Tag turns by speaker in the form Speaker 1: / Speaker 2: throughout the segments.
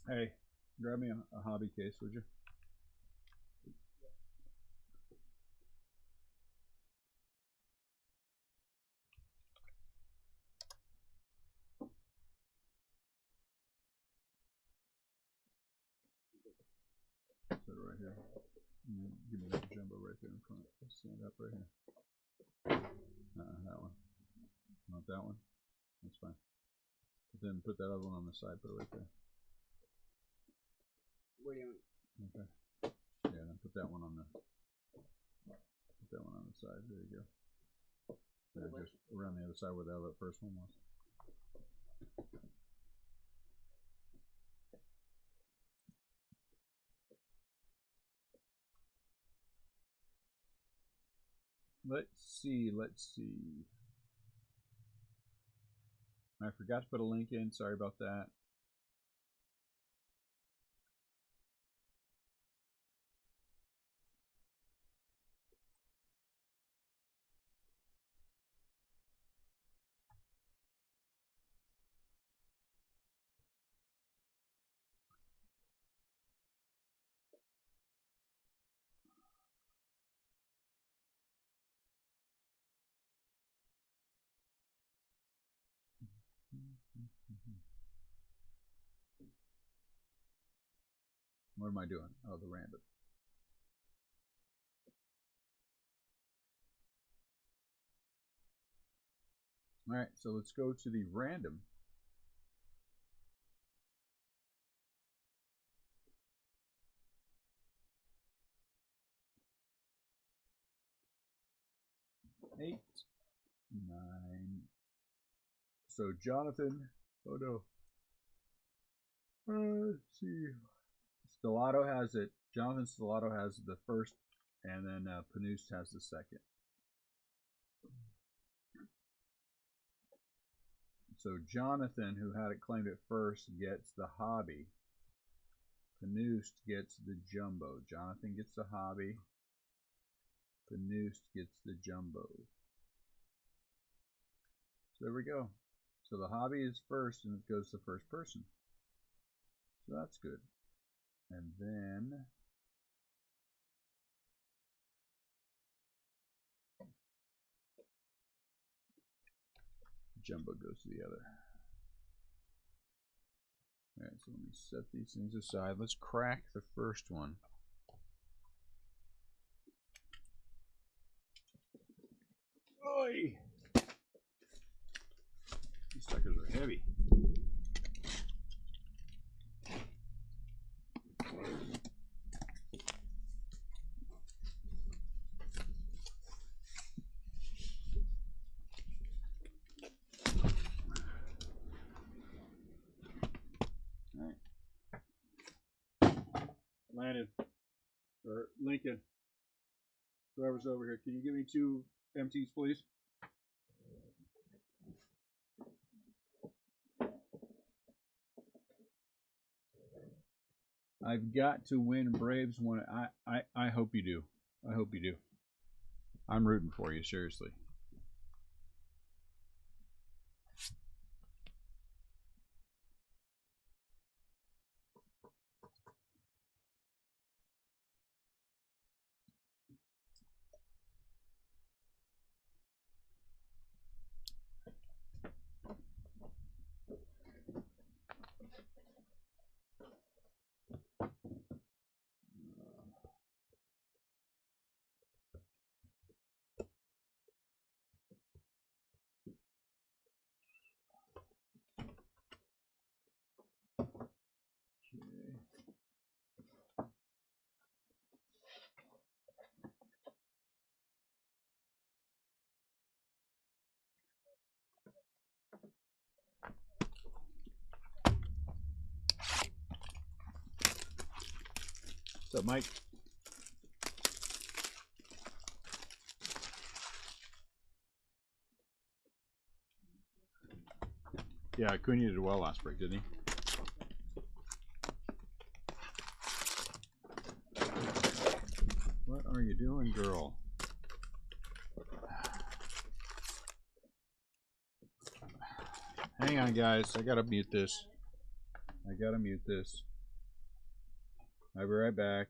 Speaker 1: Hey, grab me a hobby case, would you? Set it right here. Give me that jumbo right there in front. Stand up right here. That one. Not that one. That's fine. But then put that other one on the side. Put it right there.
Speaker 2: Where do you want?
Speaker 1: Okay. Yeah, then put that one on the. Put that one on the side. There you go. Yeah, just around the other side where that first one was. Let's see. I forgot to put a link in. Sorry about that. What am I doing? Oh, the random. All right, so let's go to the random. Eight, 9. So Jonathan, oh no. Let's see. Stellato has it. Jonathan Stellato has the first, and then Panust has the second. So Jonathan, who had it claimed at first, gets the hobby. Panust gets the jumbo. Jonathan gets the hobby. Panust gets the jumbo. So there we go. So the hobby is first, and it goes to first person. So that's good. And then jumbo goes to the other. All right, so let me set these things aside. Let's crack the first one. Oi! These suckers are heavy. Landon or Lincoln, whoever's over here, can you give me 2 empties, please? I've got to win Braves one. I hope you do. I hope you do. I'm rooting for you, seriously. What's up, Mike? Yeah, Acuna did well last break, didn't he? doing, girl? Hang on, guys. I gotta mute this. I'll be right back.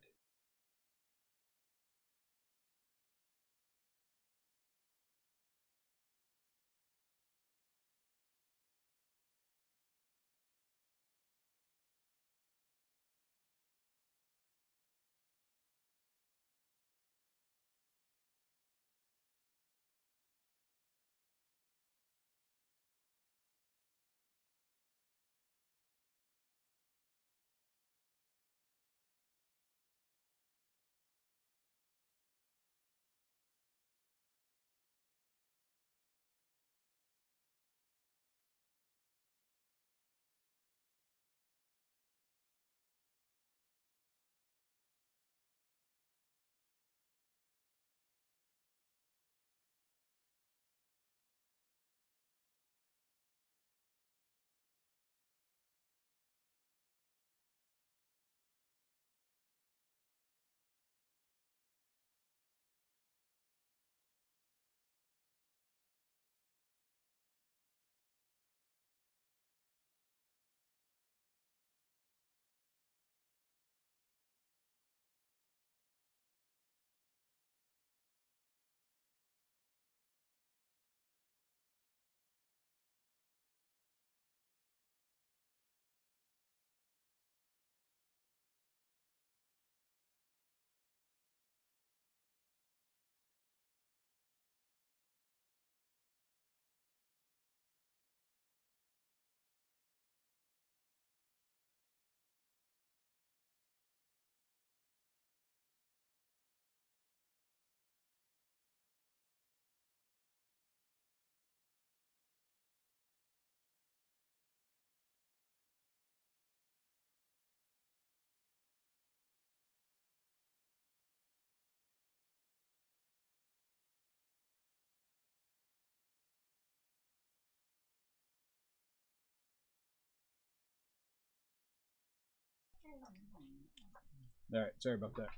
Speaker 1: All right, sorry about that.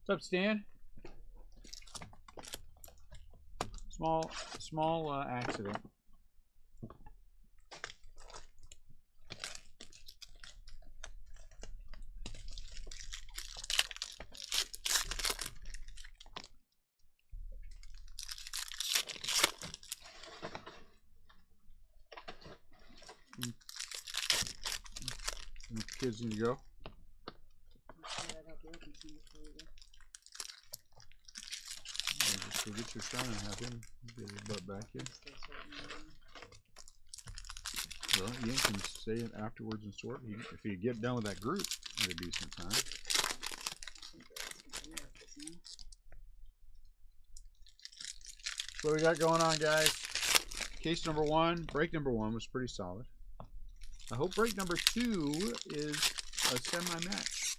Speaker 1: What's up, Stan? Small accident. Kids need to go. Just go get your son and have him get his butt back here. Well, Ian can stay in afterwards and sort. If you get done with that group at a decent time. What we got going on, guys? Case number 1, break number 1 was pretty solid. I hope break number 2 is a semi-match.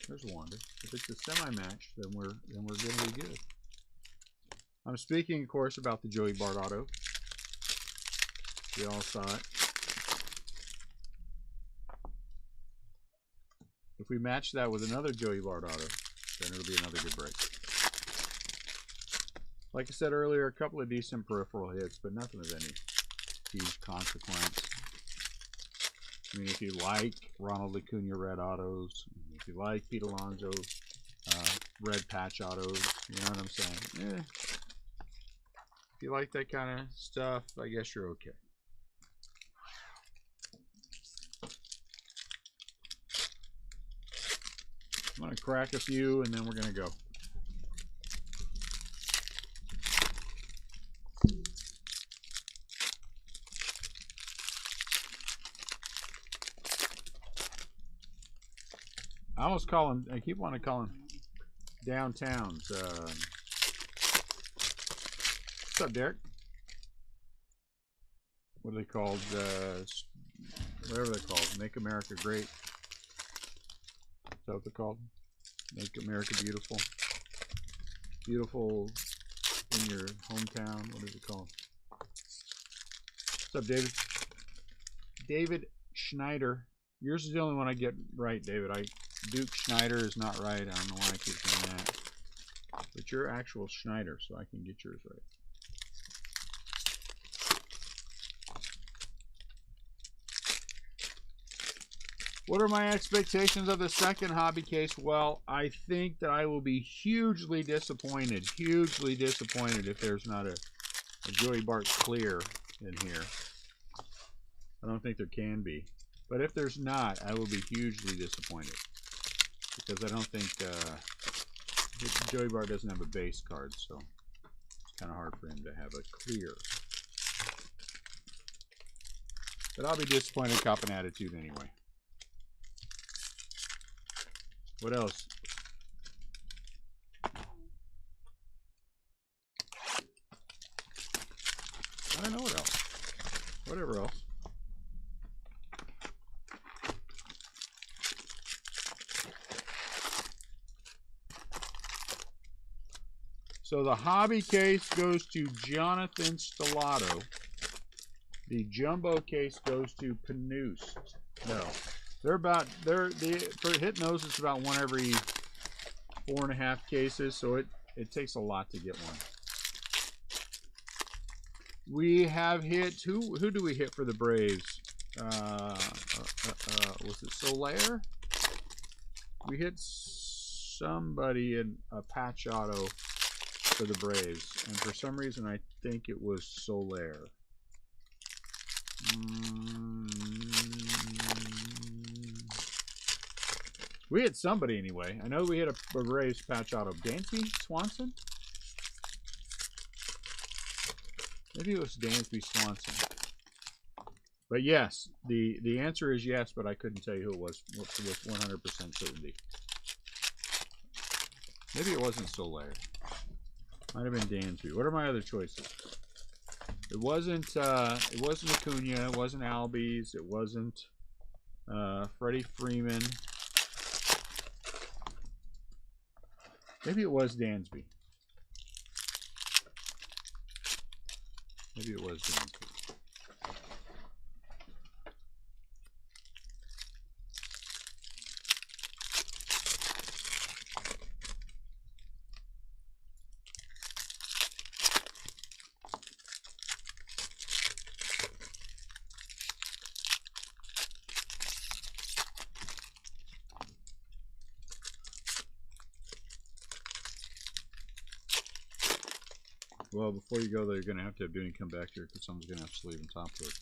Speaker 1: There's a wonder. If it's a semi-match, then we're going to be good. I'm speaking, of course, about the Joey Bart auto. We all saw it. If we match that with another Joey Bart auto, then it'll be another good break. Like I said earlier, a couple of decent peripheral hits, but nothing of any huge consequence. I mean, if you like Ronald Acuna red autos, if you like Pete Alonso red patch autos, you know what I'm saying? Eh. If you like that kind of stuff, I guess you're okay. I'm going to crack a few and then we're going to go. I almost call him, I keep wanting to call him Downtowns. What's up, Derek? What are they called? Whatever they're called. Make America Great. Is that what they're called? Make America Beautiful. Beautiful in your hometown. What is it called? What's up, David? David Schneider. Yours is the only one I get right, David. Duke Schneider is not right. I don't know why I keep doing that. But you're actual Schneider, so I can get yours right. What are my expectations of the second hobby case? Well, I think that I will be hugely disappointed if there's not a Joey Bart clear in here. I don't think there can be. But if there's not, I will be hugely disappointed. Because I don't think Joey Bart doesn't have a base card, so it's kind of hard for him to have a clear. But I'll be disappointed cop an attitude anyway. What else? I don't know what else. Whatever else. So the hobby case goes to Jonathan Stellato. The jumbo case goes to Panus. No. For hit nose, it's about one every 4.5 cases, so it takes a lot to get one. We have hit, who do we hit for the Braves? Was it Soler? We hit somebody in a patch auto for the Braves, and for some reason I think it was Soler. We hit somebody anyway. I know we hit a Braves patch auto. Dansby? Swanson? Maybe it was Dansby Swanson. But yes, the answer is yes, but I couldn't tell you who it was with 100% certainty. Maybe it wasn't Soler. Might have been Dansby. What are my other choices? It wasn't Acuna, it wasn't Albies, it wasn't Freddie Freeman. Maybe it was Dansby. Maybe it was Dansby. Well, before you go there, you're going to have Dooney come back here because someone's going to have to sleeve and top load.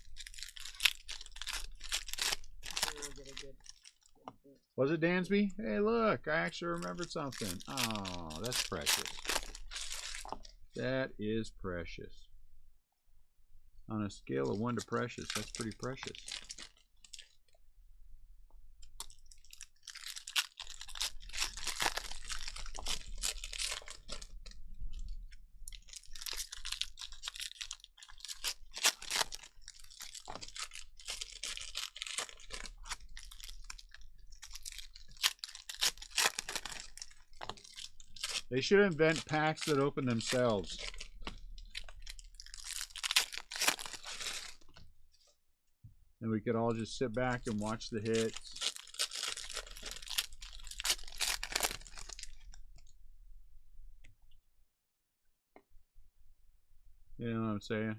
Speaker 1: Was it Dansby? Hey, look, I actually remembered something. Oh, that's precious. That is precious. On a scale of 1 to precious, that's pretty precious. They should invent packs that open themselves. And we could all just sit back and watch the hits. You know what I'm saying?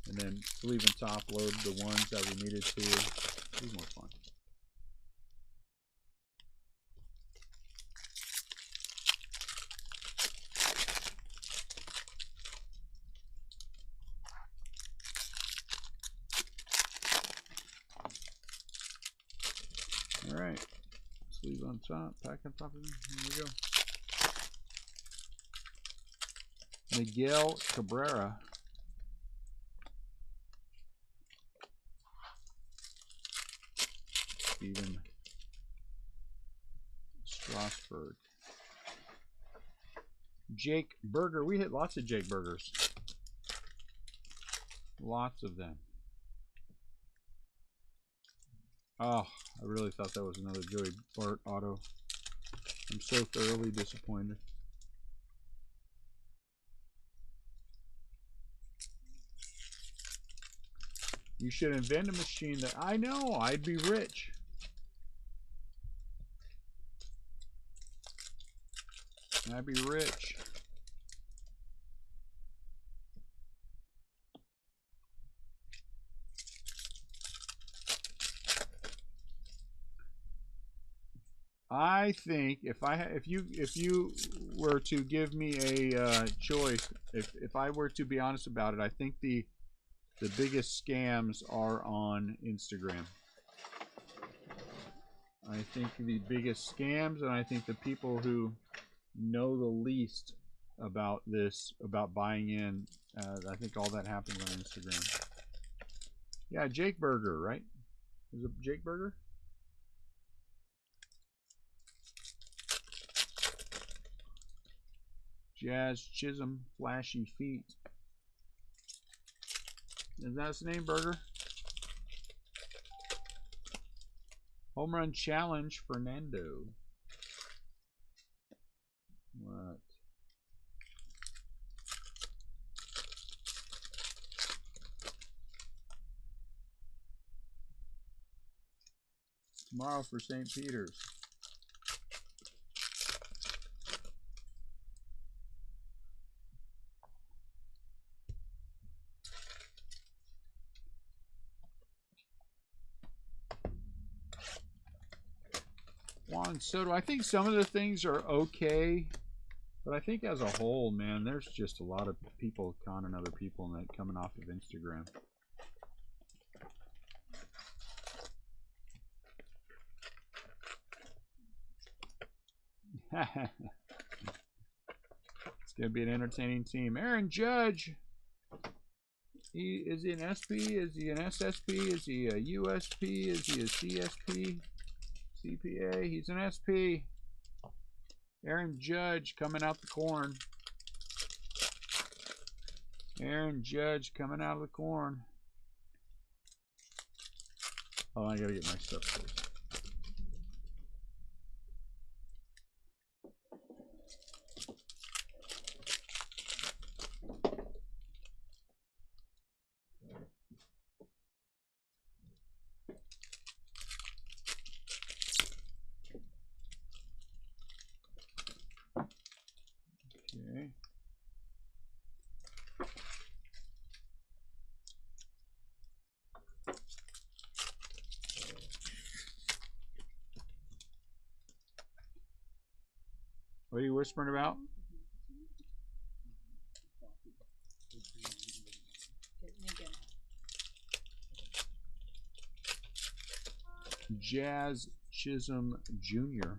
Speaker 1: And then sleeve and top load the ones that we needed to. It'd be more fun. Alright, sleeve on top, pack on top of them. Here we go. Miguel Cabrera. Steven Strasburg. Jake Berger. We hit lots of Jake Bergers. Lots of them. Oh, I really thought that was another Joey Bart auto. I'm so thoroughly disappointed. You should invent a machine that I know, I'd be rich. Can I be rich? I think if you were to give me a choice, if I were to be honest about it, I think the biggest scams are on Instagram. I think the biggest scams, and I think the people who know the least about this, about buying in, I think all that happens on Instagram. Yeah, Jake Burger, right? Is it Jake Burger? Jazz Chisholm, Flashy Feet. Is that his name, Burger? Home Run Challenge, Fernando. What? Tomorrow for St. Peter's. Juan Soto. I think some of the things are okay, but I think as a whole, man, there's just a lot of people conning other people and that coming off of Instagram. It's gonna be an entertaining team. Aaron Judge. Is he an SP? Is he an SSP? Is he a USP? Is he a CSP? CPA? He's an SP. Aaron Judge coming out the corn. Aaron Judge coming out of the corn. Oh, I gotta get my stuff first. Okay. What are you whispering about? Jazz Chisholm Jr.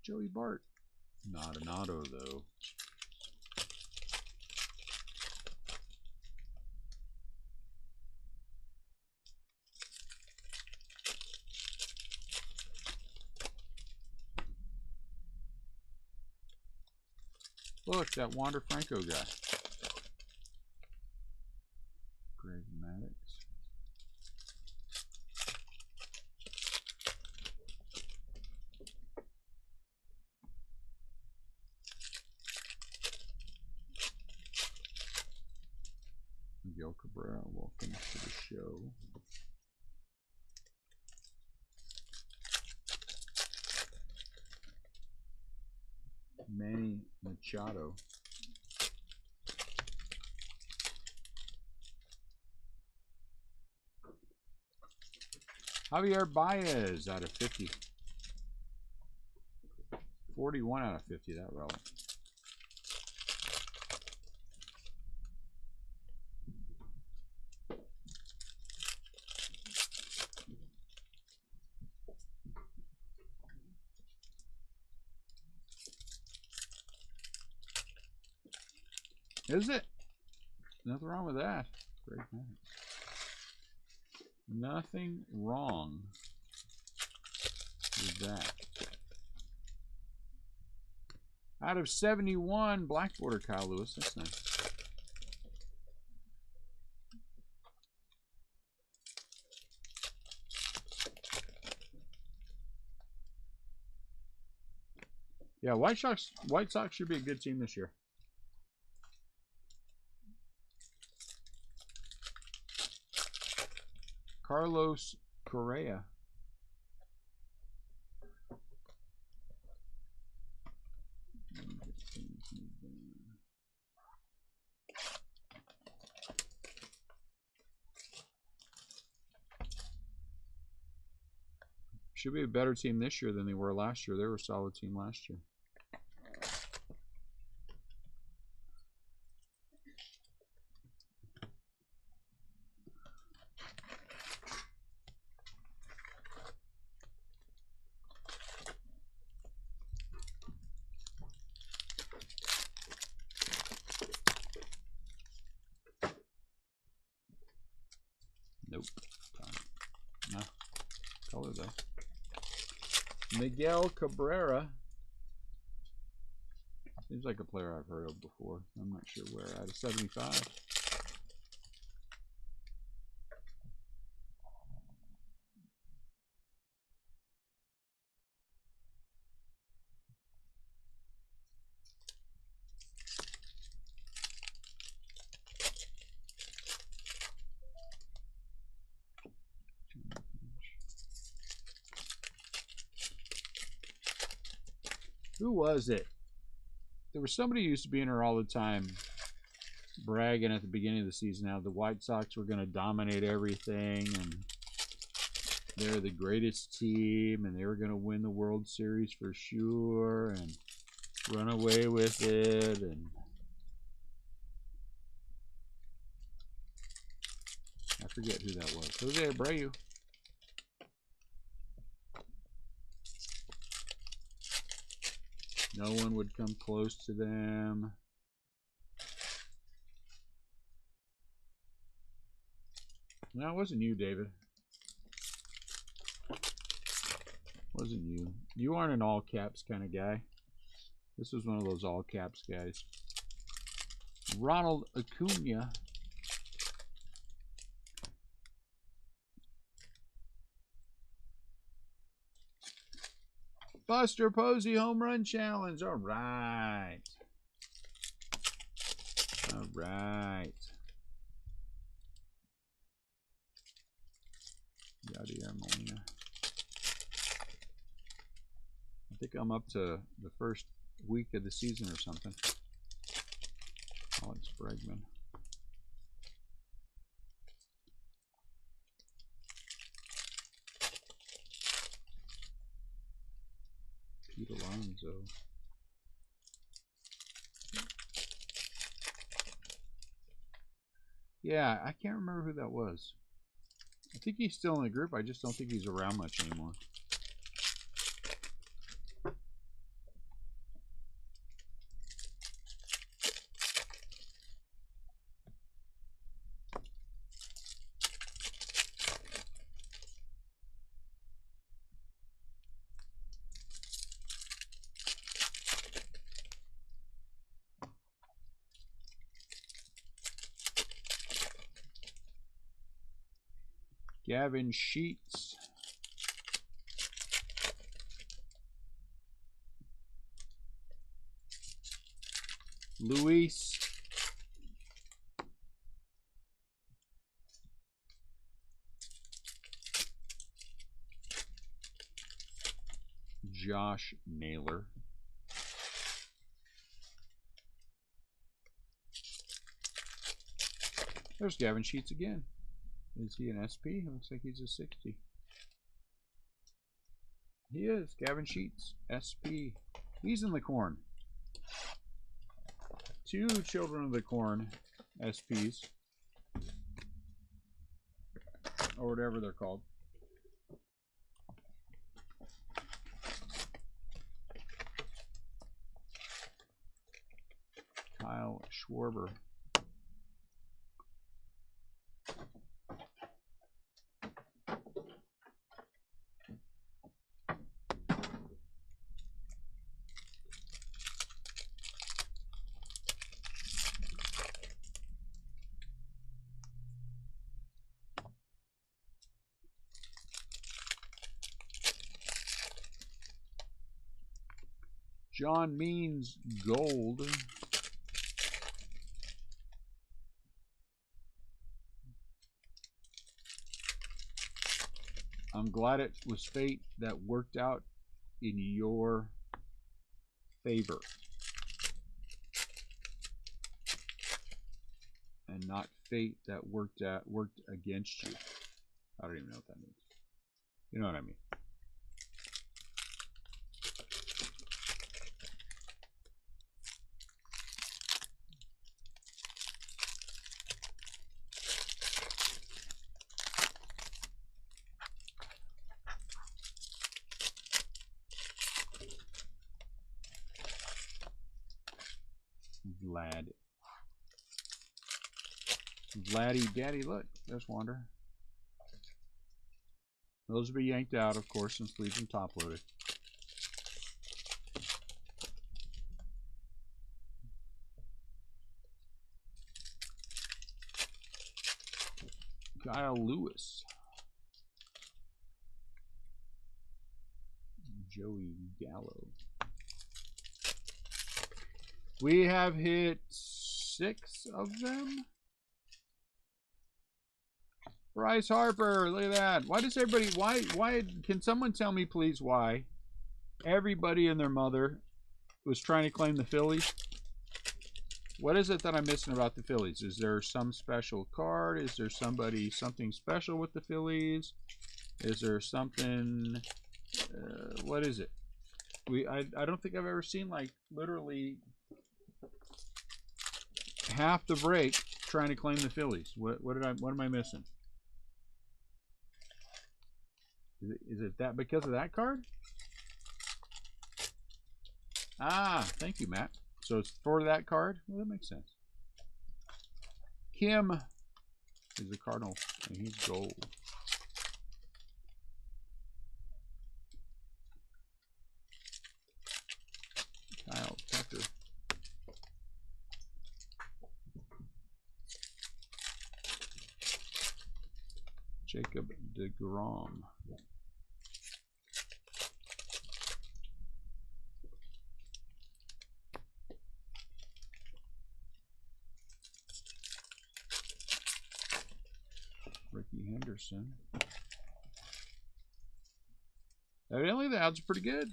Speaker 1: Joey Bart. Not an auto, though. Look, that Wander Franco guy. Greg Maddox. Miguel Cabrera, welcome to the show. Manny Machado. Javier Baez out of 50. 41 out of 50, that relevant. Is it? Nothing wrong with that. Great man. Nothing wrong with that. Out of 71, black border Kyle Lewis. That's nice. Yeah, White Sox should be a good team this year. Carlos Correa. Should be a better team this year than they were last year. They were a solid team last year. Nope. No. Color though. Miguel Cabrera. Seems like a player I've heard of before. I'm not sure where. Out of 75. Who was it? There was somebody who used to be in here all the time, bragging at the beginning of the season how the White Sox were going to dominate everything and they're the greatest team and they were going to win the World Series for sure and run away with it. And I forget who that was. Jose Abreu. No one would come close to them. No, it wasn't you, David. Wasn't you. You aren't an all caps kind of guy. This was one of those all caps guys. Ronald Acuna. Buster Posey home run challenge. All right. All right. Yadier Molina. I think I'm up to the first week of the season or something. Alex Bregman. Pete Alonso. Yeah, I can't remember who that was. I think he's still in the group. I just don't think he's around much anymore. Gavin Sheets. Luis. Josh Naylor. There's Gavin Sheets again. Is he an SP? Looks like he's a 60. He is. Gavin Sheets, SP. He's in the corn. 2 Children of the Corn SPs. Or whatever they're called. Kyle Schwarber. John Means gold. I'm glad it was fate that worked out in your favor and not fate that worked against you. I don't even know what that means. You know what I mean. Vlad. Vladdy Daddy, look, there's Wander. Those will be yanked out, of course, and sleeves and top loaded. Kyle Lewis. Joey Gallo. We have hit 6 of them. Bryce Harper, look at that. Why does everybody, why, can someone tell me please why everybody and their mother was trying to claim the Phillies? What is it that I'm missing about the Phillies? Is there some special card? Is there something special with the Phillies? Is there something, what is it? I don't think I've ever seen, like, literally half the break trying to claim the Phillies. What am I missing? Is it that because of that card? Ah, thank you, Matt. So it's for that card? Well, that makes sense. Kim is a Cardinal, and he's gold. Kyle Tucker. Jacob DeGrom. Ricky Henderson. Evidently the odds are pretty good.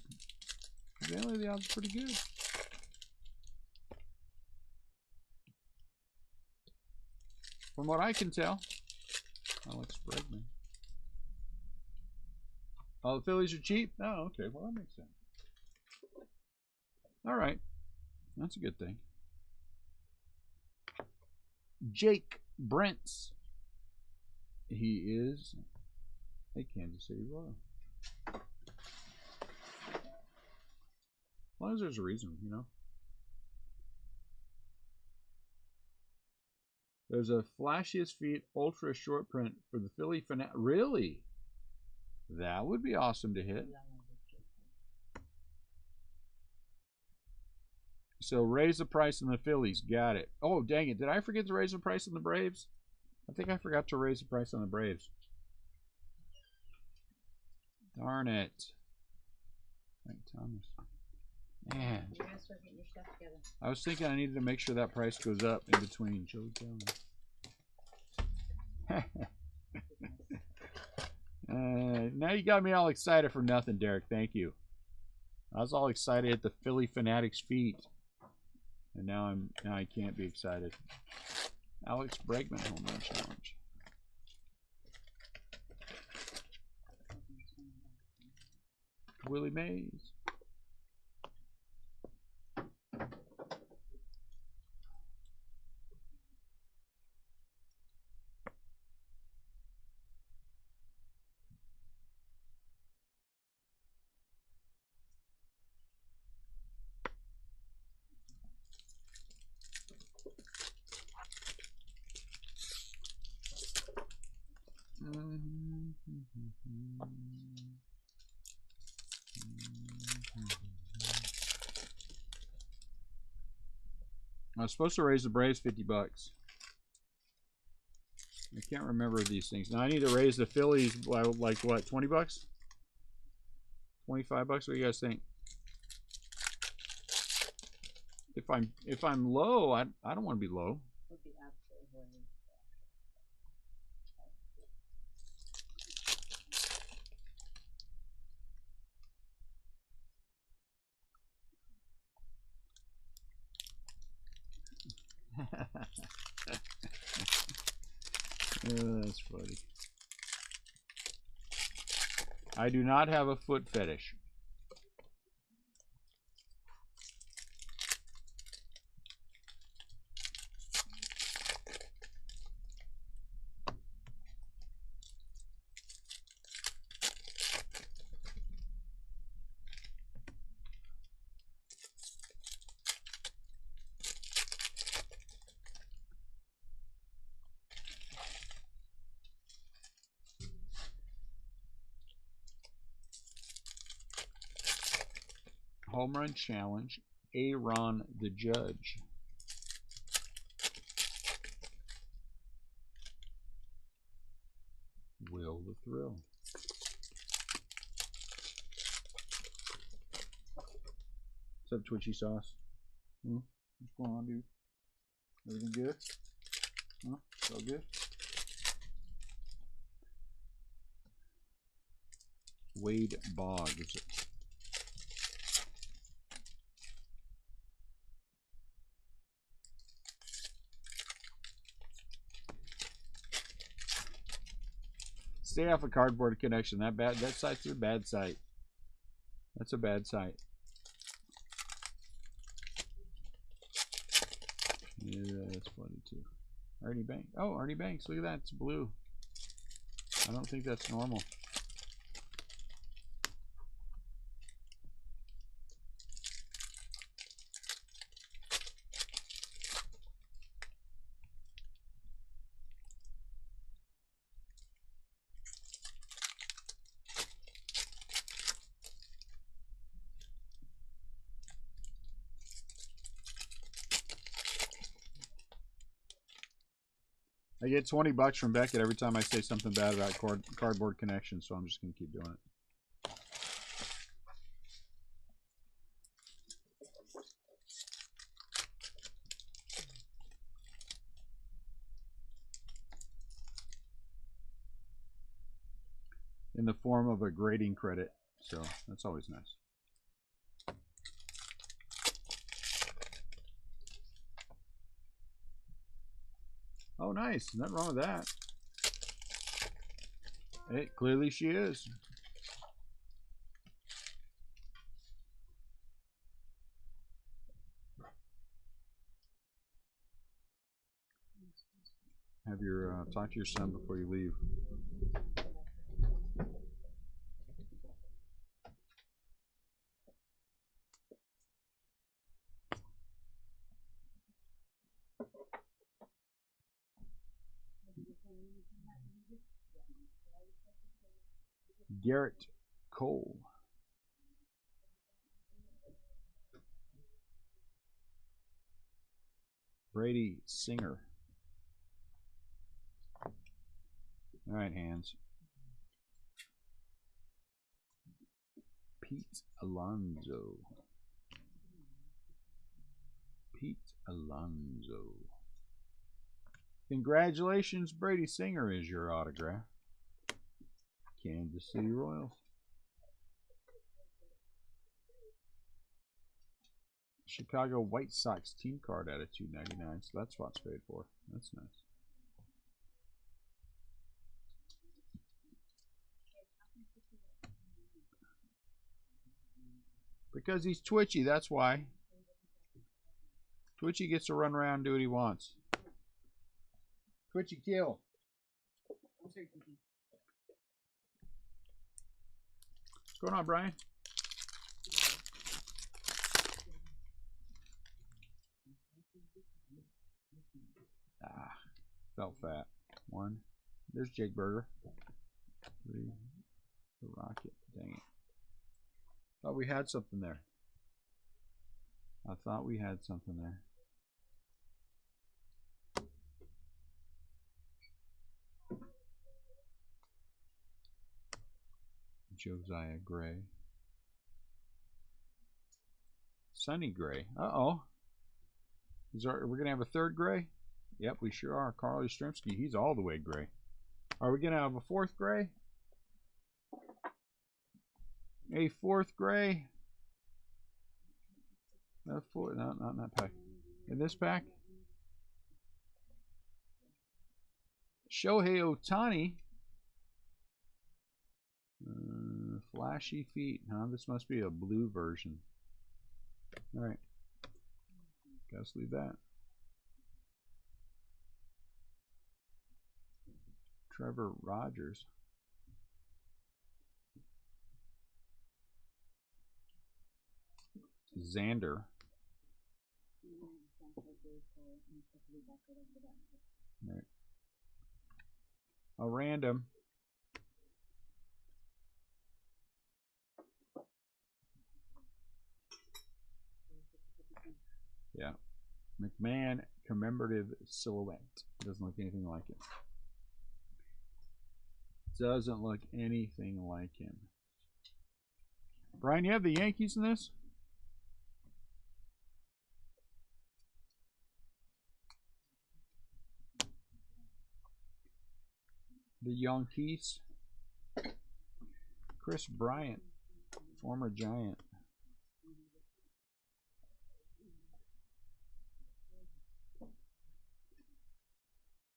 Speaker 1: Evidently the odds are pretty good. From what I can tell. Alex Bregman. Oh, the Phillies are cheap? Oh, okay. Well, that makes sense. All right. That's a good thing. Jake Brents. He is a Kansas City Royal. As long as there's a reason, you know. There's a flashiest feet ultra short print for the Philly Fanatic. Really? That would be awesome to hit. So raise the price on the Phillies. Got it. Oh, dang it. Did I forget to raise the price on the Braves? I think I forgot to raise the price on the Braves. Darn it. Frank Thomas. Man.
Speaker 2: You guys start getting your stuff together.
Speaker 1: I was thinking I needed to make sure that price goes up in between. Joey now you got me all excited for nothing, Derek. Thank you. I was all excited at the Philly Fanatics feet. And now I can't be excited. Alex Bregman home run challenge. Willie Mays. I was supposed to raise the Braves $50. I can't remember these things. Now I need to raise the Phillies by like what, $20? $25? What do you guys think? if I'm low, I don't want to be low. That's funny. I do not have a foot fetish. Home run challenge, Aaron the Judge. Will the Thrill. What's up, Twitchy Sauce? What's going on, dude? Everything good? Huh? It's all good? Wade Boggs. Stay off of Cardboard Connection. That site's a bad site. That's a bad site. Yeah, that's funny too. Artie Banks. Oh, Artie Banks. Look at that. It's blue. I don't think that's normal. I get 20 bucks from Beckett every time I say something bad about Cardboard Connection, so I'm just going to keep doing it. In the form of a grading credit, so that's always nice. Oh, nice. Nothing wrong with that. Hey, clearly she is. Have your talk to your son before you leave. Garrett Cole. Brady Singer. All right, hands. Pete Alonso. Pete Alonso. Congratulations, Brady Singer is your autograph. Kansas City Royals. Chicago White Sox team card at a $2.99, so that's what's paid for. That's nice. Because he's twitchy, that's why. Twitchy gets to run around and do what he wants. Twitchy kill. What's going on, Brian? Ah, felt fat. One. There's Jake Berger. Three. The Rocket. Dang it. Thought we had something there. I thought we had something there. Josiah Gray. Sonny Gray. Uh-oh. We're going to have a third gray? Yep, we sure are. Carl Yastrzemski, he's all the way gray. Are we going to have a fourth gray? A fourth gray? No, not in that pack. In this pack? Shohei Ohtani. Flashy feet, huh? This must be a blue version. Alright. Guess leave that. Trevor Rogers. Xander. Right. A random. Yeah. McMahon commemorative silhouette. Doesn't look anything like it. Doesn't look anything like him. Brian, you have the Yankees in this? The Yankees. Chris Bryant, former Giant.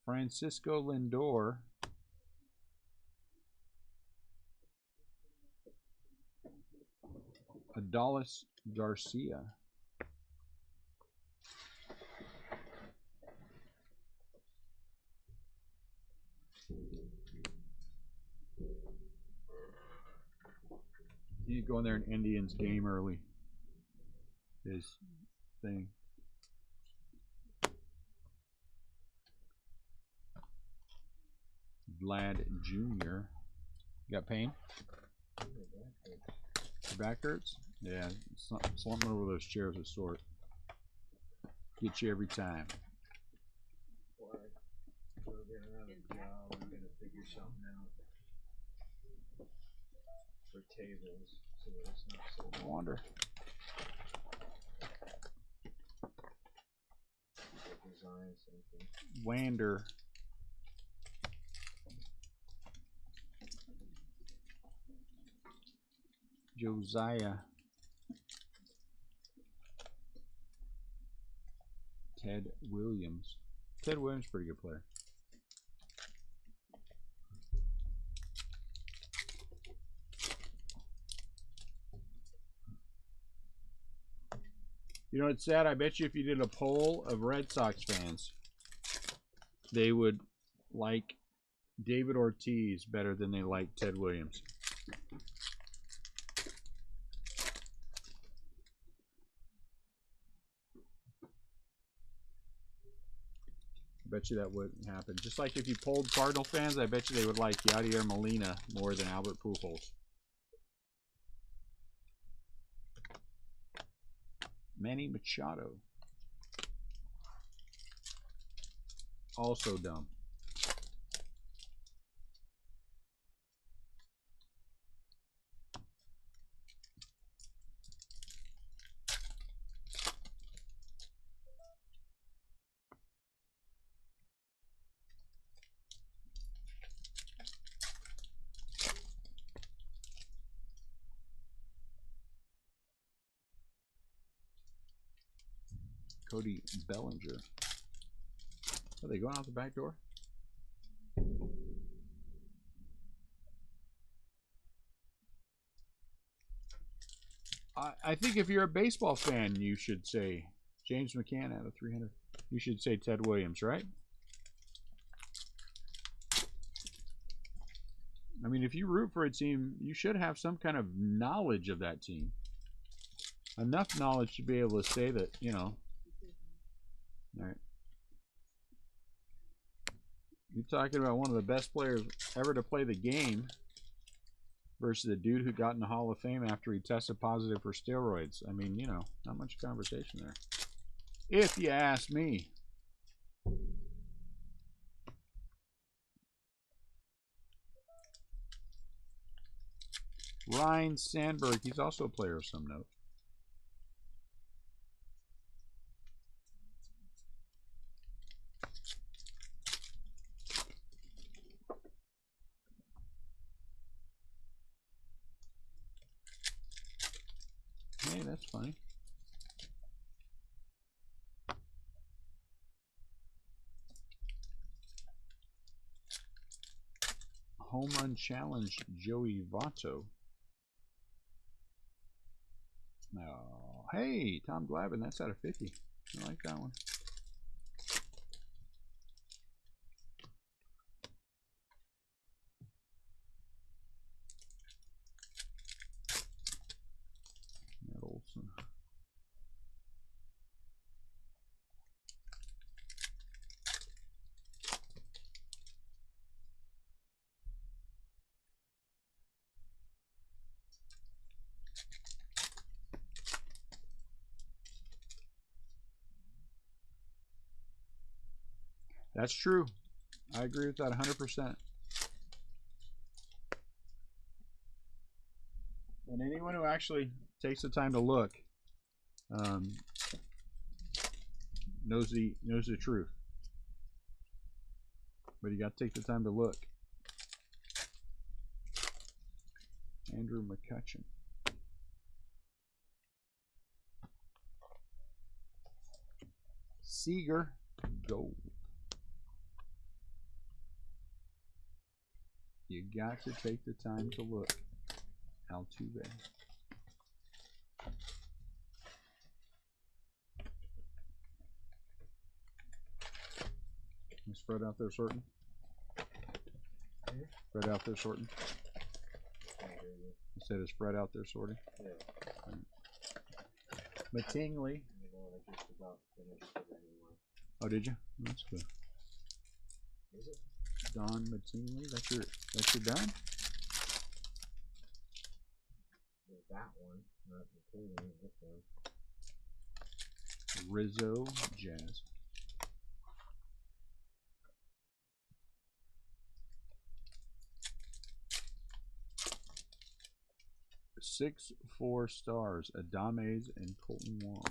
Speaker 1: Francisco Lindor. Adolis Garcia. You go in there in Indians game early. His thing. Vlad Jr. You got pain? Your back hurts? Yeah, slumping over those chairs of sort. Get you every time.
Speaker 2: We're gonna figure something out for tables so that it's not so
Speaker 1: I wonder.
Speaker 2: design something.
Speaker 1: Wander. Josiah. Ted Williams. Ted Williams, pretty good player. You know what's sad? I bet you if you did a poll of Red Sox fans, they would like David Ortiz better than they like Ted Williams. I bet you that wouldn't happen. Just like if you polled Cardinal fans, I bet you they would like Yadier Molina more than Albert Pujols. Manny Machado. Also dumb. Cody Bellinger. Are they going out the back door? I think if you're a baseball fan, you should say James McCann out of 300. You should say Ted Williams, right? I mean, if you root for a team, you should have some kind of knowledge of that team. Enough knowledge to be able to say that, you know. All right. You're talking about one of the best players ever to play the game versus a dude who got in the Hall of Fame after he tested positive for steroids. I mean, you know, not much conversation there. If you ask me. Ryan Sandberg, he's also a player of some note. that's funny. Home run challenge, Joey Votto. No, hey, Tom Glavine, that's out of 50. I like that one. Matt Olson. That's true. I agree with that 100%. And anyone who actually takes the time to look knows the truth. But you got to take the time to look. Andrew McCutcheon. Seager, gold. You got to take the time to look. Altuve. Is Fred out there sorting? Fred out there sorting? I said, is Fred out there sorting? Yeah. Mattingly. Oh, did you? That's good.
Speaker 2: Is it?
Speaker 1: Don Mattingly. That's your done?
Speaker 2: That one, not including this one.
Speaker 1: Rizzo, Jazz. Six 4-stars, Adames and Colton Wong.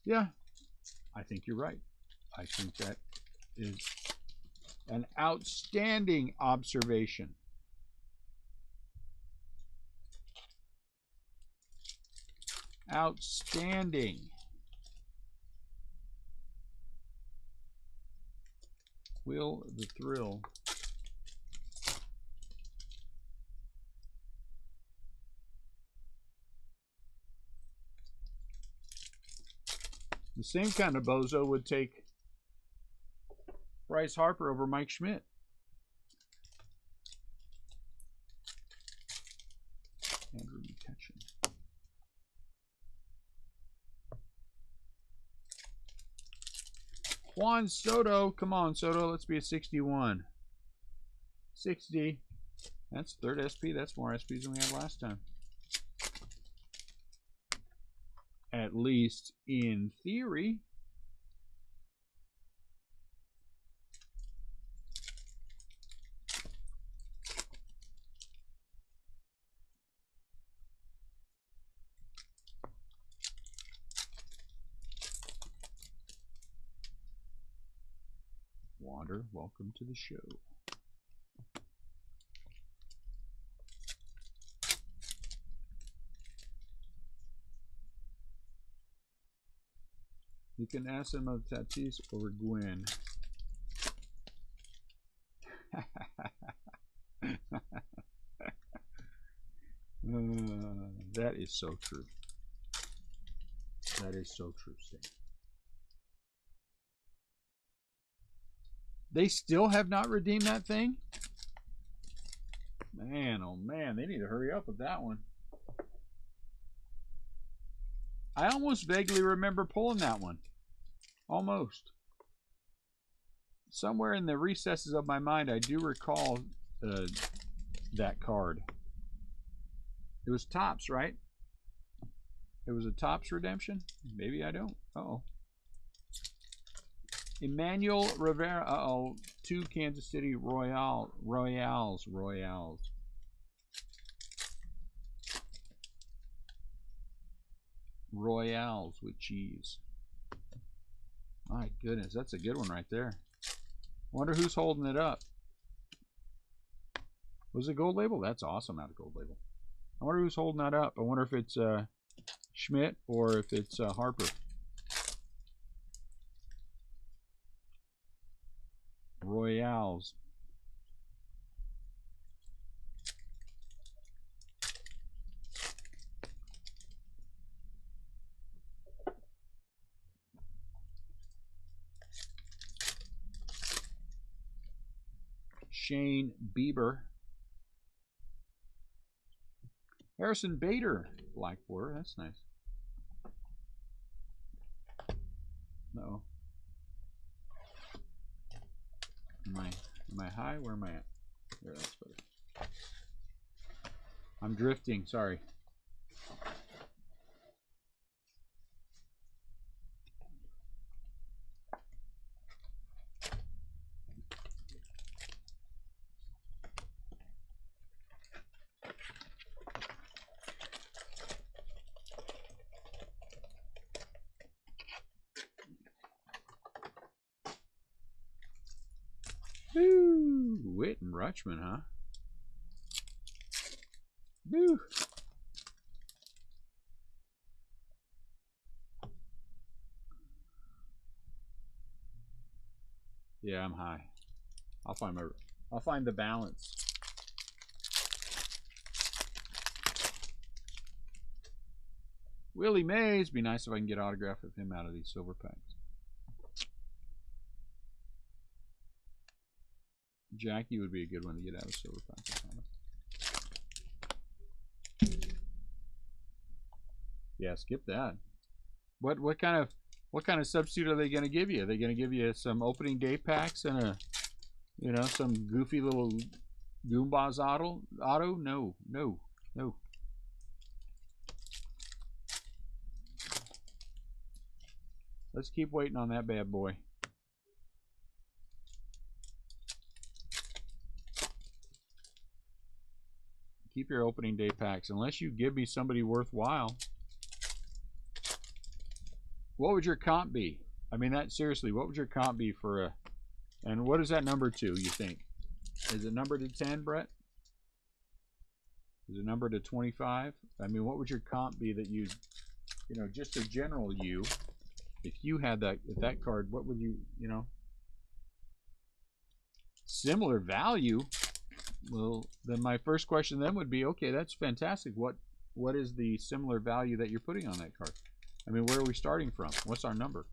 Speaker 1: Yeah, I think you're right. I think that is an outstanding observation. Outstanding. Will the Thrill. The same kind of bozo would take Bryce Harper over Mike Schmidt. Andrew McCutcheon. Juan Soto. Come on, Soto. Let's be a 61. 60. That's third SP. That's more SPs than we had last time. At least in theory. Wander, welcome to the show. You can ask him of Tatis or Gwen. That is so true. That is so true, Stan. They still have not redeemed that thing? Man, oh man, they need to hurry up with that one. I almost vaguely remember pulling that one. Almost. Somewhere in the recesses of my mind, I do recall that card. It was Topps, right? It was a Topps redemption? Maybe I don't. Uh-oh. Emmanuel Rivera. Uh-oh. 2 Kansas City Royals. Royals with cheese. My goodness, that's a good one right there. Wonder who's holding it up. Was it gold label? That's awesome out of gold label. I wonder who's holding that up. I wonder if it's Schmidt or if it's Harper. Royales. Shane Bieber. Harrison Bader. Black border. That's nice. No. Am I high? Where am I at? There, that's better. I'm drifting. Sorry. Woo! Witt and Rutschman, huh? Woo! Yeah, I'm high. I'll find the balance. Willie Mays. Be nice if I can get an autograph of him out of these silver packs. Jackie would be a good one to get out of silver packs. Yeah, skip that. What kind of substitute are they going to give you? Are they going to give you some opening day packs and some goofy little Goombas auto? No. Let's keep waiting on that bad boy. Keep your opening day packs unless you give me somebody worthwhile. What would your comp be? I mean, that seriously, what would your comp be for a, and what is that number to, you think? Is it number to 10, Brett? Is it number to 25? I mean, what would your comp be that you just a general you, if you had that card, what would you, similar value? Well, then my first question then would be, okay, that's fantastic. What is the similar value that you're putting on that card? I mean, where are we starting from? What's our number?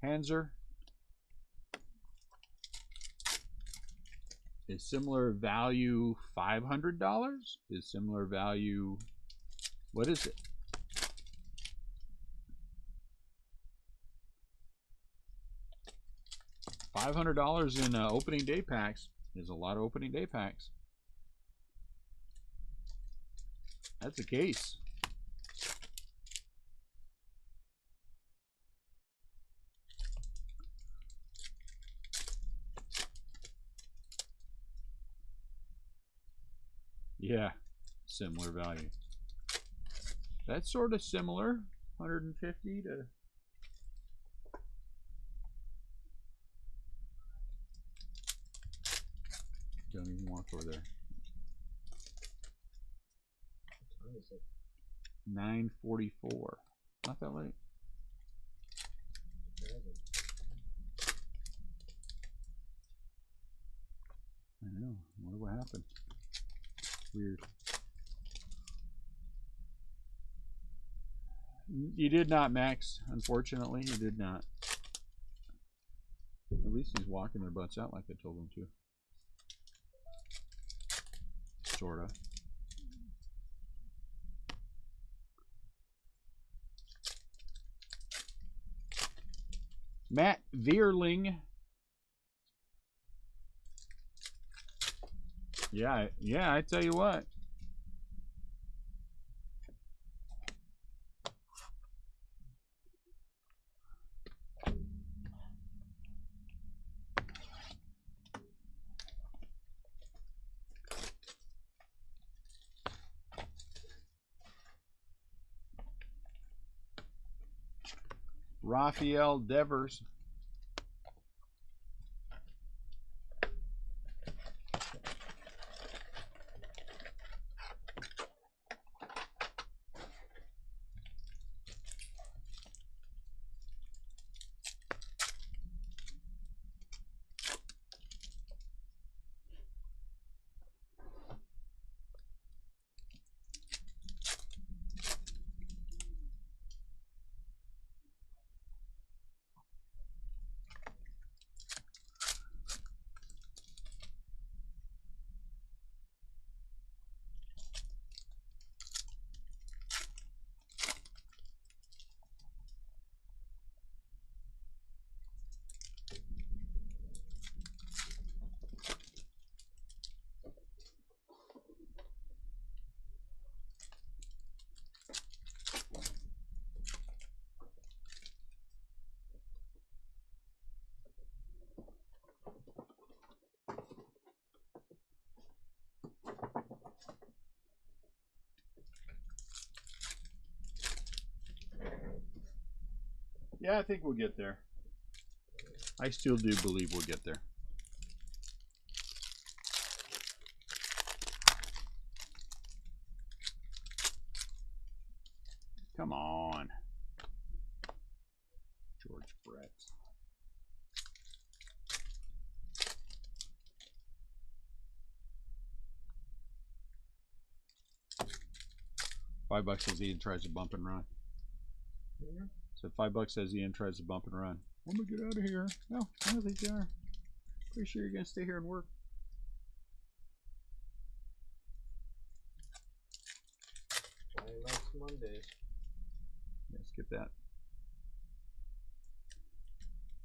Speaker 1: Hanser. Is similar value $500? Is similar value, what is it? $500 in opening day packs is a lot of opening day packs. That's the case. Yeah, similar value. That's sort of similar, 150 to. Don't even walk over there. 9:44. Not that late. I know. I wonder what happened. Weird. You did not, Max. Unfortunately, you did not. At least he's walking their butts out like I told him to. Sorta. Matt Vierling. Yeah, I tell you what. Rafael Devers. Yeah, I think we'll get there. I still do believe we'll get there. Come on. George Brett. $5 as Ian tries to bump and run.
Speaker 2: Yeah.
Speaker 1: So $5 as Ian tries to bump and run. I'm gonna get out of here. No, I don't think you are. Pretty sure you're gonna stay here and work.
Speaker 2: Why he likes Mondays.
Speaker 1: Yeah, skip that.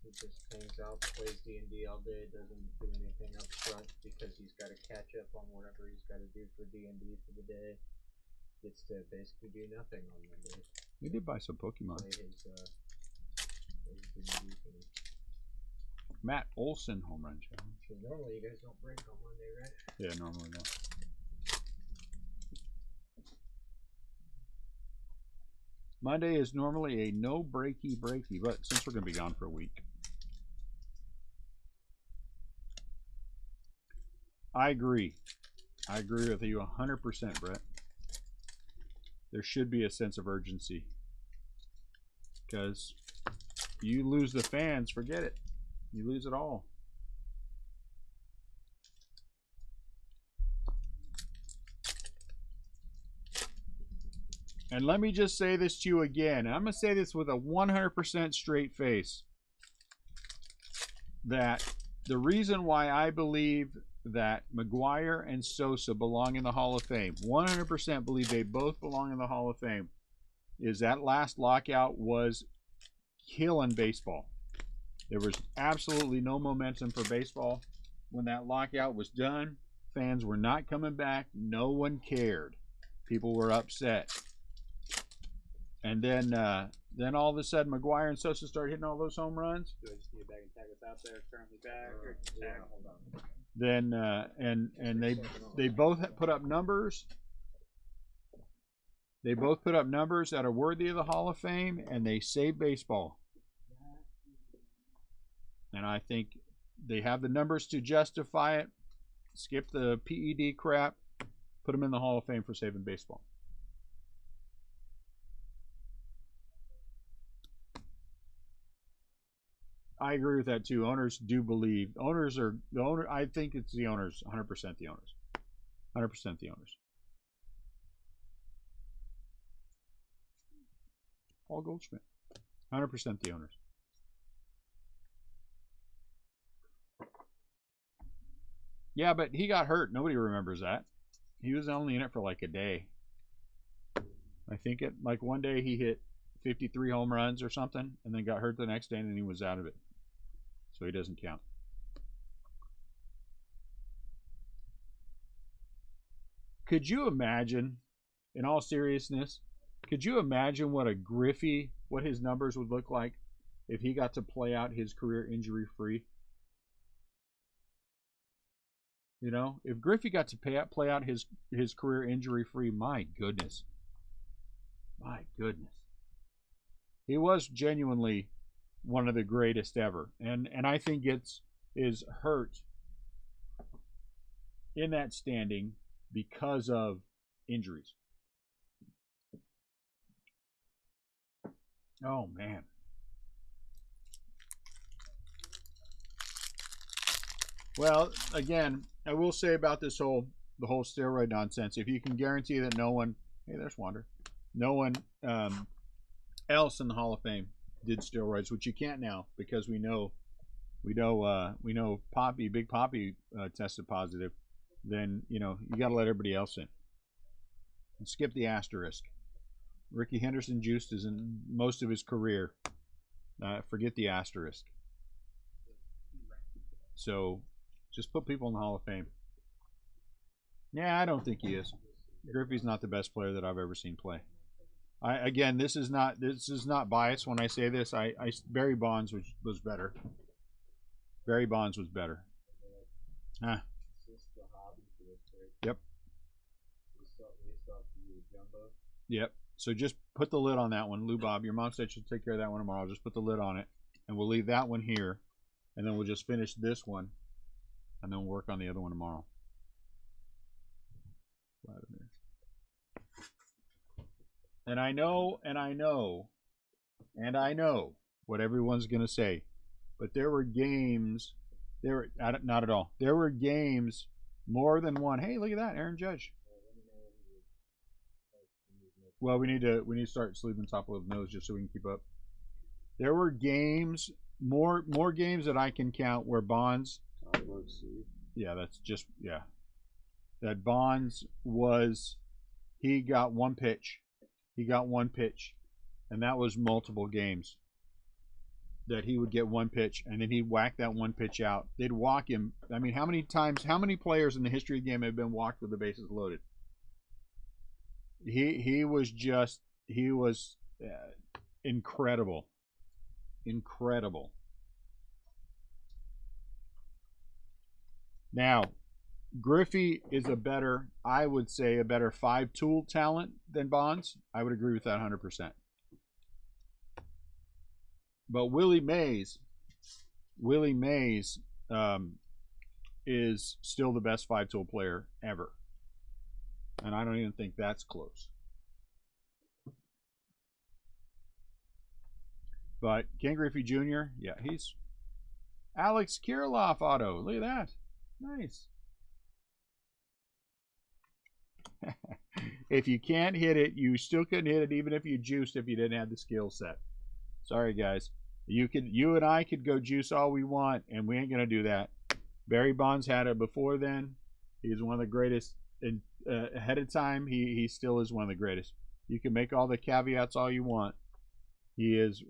Speaker 2: He just hangs out, plays D&D all day, doesn't do anything up front because he's got to catch up on whatever he's got to do for D&D for the day. Gets to basically do nothing on Mondays.
Speaker 1: We did buy some Pokemon.
Speaker 2: Play his D&D thing.
Speaker 1: Matt Olson home run challenge.
Speaker 2: So normally you guys don't break on Monday, right?
Speaker 1: Yeah, normally no. Monday is normally a no breaky, but since we're going to be gone for a week. I agree. I agree with you 100%, Brett. There should be a sense of urgency. Because you lose the fans, forget it. You lose it all. And let me just say this to you again. And I'm going to say this with a 100% straight face. That the reason why I believe that McGuire and Sosa belong in the Hall of Fame, 100% believe they both belong in the Hall of Fame, is that last lockout was killing baseball. There was absolutely no momentum for baseball. When that lockout was done, fans were not coming back. No one cared. People were upset. And then all of a sudden, McGuire and Sosa started hitting all those home runs.
Speaker 3: Do I just need a bag and tag us out there? Currently back or tag? Hold on.
Speaker 1: Then and they both put up numbers. They both put up numbers that are worthy of the Hall of Fame, and they saved baseball. And I think they have the numbers to justify it. Skip the PED crap. Put them in the Hall of Fame for saving baseball. I agree with that too. Owners do believe. Owners are the owner. I think it's the owners. 100% the owners. 100% the owners. Paul Goldschmidt. 100% the owners. Yeah, but he got hurt. Nobody remembers that. He was only in it for like a day. I think it like one day he hit 53 home runs or something, and then got hurt the next day, and then he was out of it. So he doesn't count. Could you imagine, in all seriousness, could you imagine what a Griffey, what his numbers would look like if he got to play out his career injury-free? You know, if Griffey got to play out his career injury-free, my goodness. My goodness. He was genuinely one of the greatest ever. And I think is hurt in that standing because of injuries. Oh, man. Well, again, I will say about the whole steroid nonsense. If you can guarantee that no one, hey, there's Wander, no one else in the Hall of Fame did steroids, which you can't now because we know Poppy, Big Poppy tested positive. Then you got to let everybody else in. And skip the asterisk. Ricky Henderson juiced is in most of his career. Forget the asterisk. So just put people in the Hall of Fame. Yeah, I don't think he is. Griffey's not the best player that I've ever seen play. Again, this is not biased when I say this. Barry Bonds was better. Barry Bonds was better. Huh. Yep. Yep. So just put the lid on that one. Lou Bob, your mom said she'll take care of that one tomorrow. Just put the lid on it. And we'll leave that one here. And then we'll just finish this one. And then we'll work on the other one tomorrow. And I know what everyone's going to say. But there were games, not at all. There were games, more than one. Hey, look at that, Aaron Judge. Well, we need to start sleeping top of the nose just so we can keep up. There were games, more games that I can count where Bonds. Yeah, that's just that Bonds was. He got one pitch. And that was multiple games. That he would get one pitch, and then he'd whack that one pitch out. They'd walk him. I mean, how many players in the history of the game have been walked with the bases loaded? He was incredible. Now, Griffey is I would say a better 5-tool talent than Bonds. I would agree with that 100%. But Willie Mays is still the best 5-tool player ever. And I don't even think that's close. But Ken Griffey Jr., yeah, he's Alex Kirilloff auto. Look at that. Nice. If you can't hit it, you still couldn't hit it even if you juiced if you didn't have the skill set. Sorry, guys. You and I could go juice all we want, and we ain't going to do that. Barry Bonds had it before then. He's one of the greatest. Ahead of time, he still is one of the greatest. You can make all the caveats all you want. He is.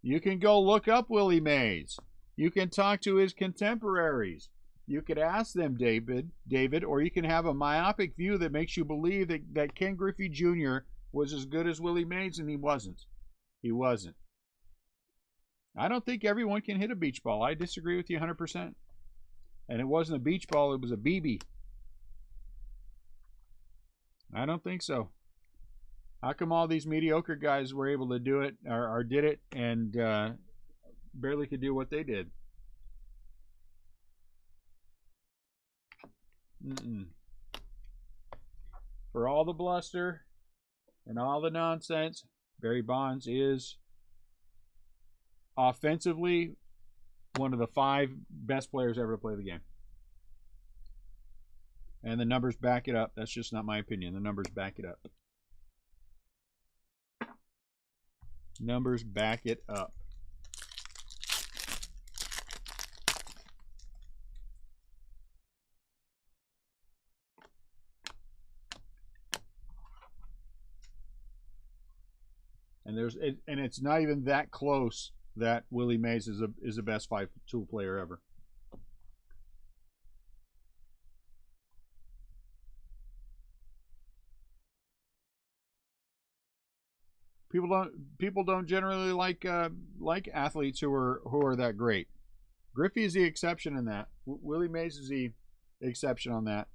Speaker 1: You can go look up Willie Mays. You can talk to his contemporaries. You could ask them, David, or you can have a myopic view that makes you believe that Ken Griffey Jr. was as good as Willie Mays, and he wasn't. He wasn't. I don't think everyone can hit a beach ball. I disagree with you 100%. And it wasn't a beach ball, it was a BB. I don't think so. How come all these mediocre guys were able to do it, or did it, and barely could do what they did? For all the bluster and all the nonsense, Barry Bonds is offensively one of the 5 best players ever to play the game. And the numbers back it up. That's just not my opinion. The numbers back it up. Numbers back it up. And it's not even that close that Willie Mays is the best 5-tool player ever. People don't generally like athletes who are that great. Griffey is the exception in that. Willie Mays is the exception on that.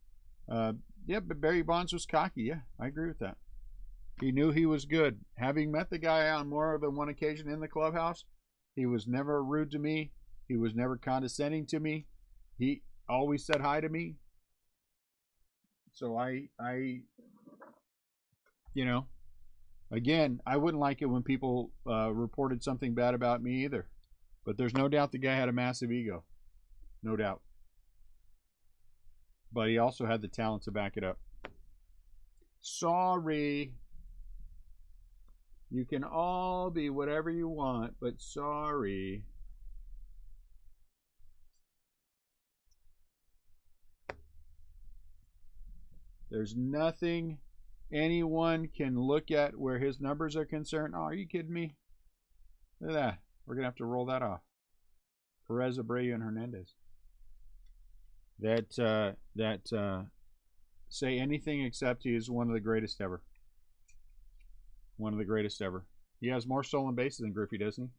Speaker 1: Yeah, but Barry Bonds was cocky. Yeah, I agree with that. He knew he was good. Having met the guy on more than one occasion in the clubhouse, he was never rude to me. He was never condescending to me. He always said hi to me. So I again, I wouldn't like it when people reported something bad about me either. But there's no doubt the guy had a massive ego. No doubt. But he also had the talent to back it up. Sorry. You can all be whatever you want, but sorry. There's nothing anyone can look at where his numbers are concerned. Oh, are you kidding me? Look at that. We're going to have to roll that off. Perez, Abreu, and Hernandez. That say anything except he is one of the greatest ever. One of the greatest ever. He has more stolen bases than Griffey, doesn't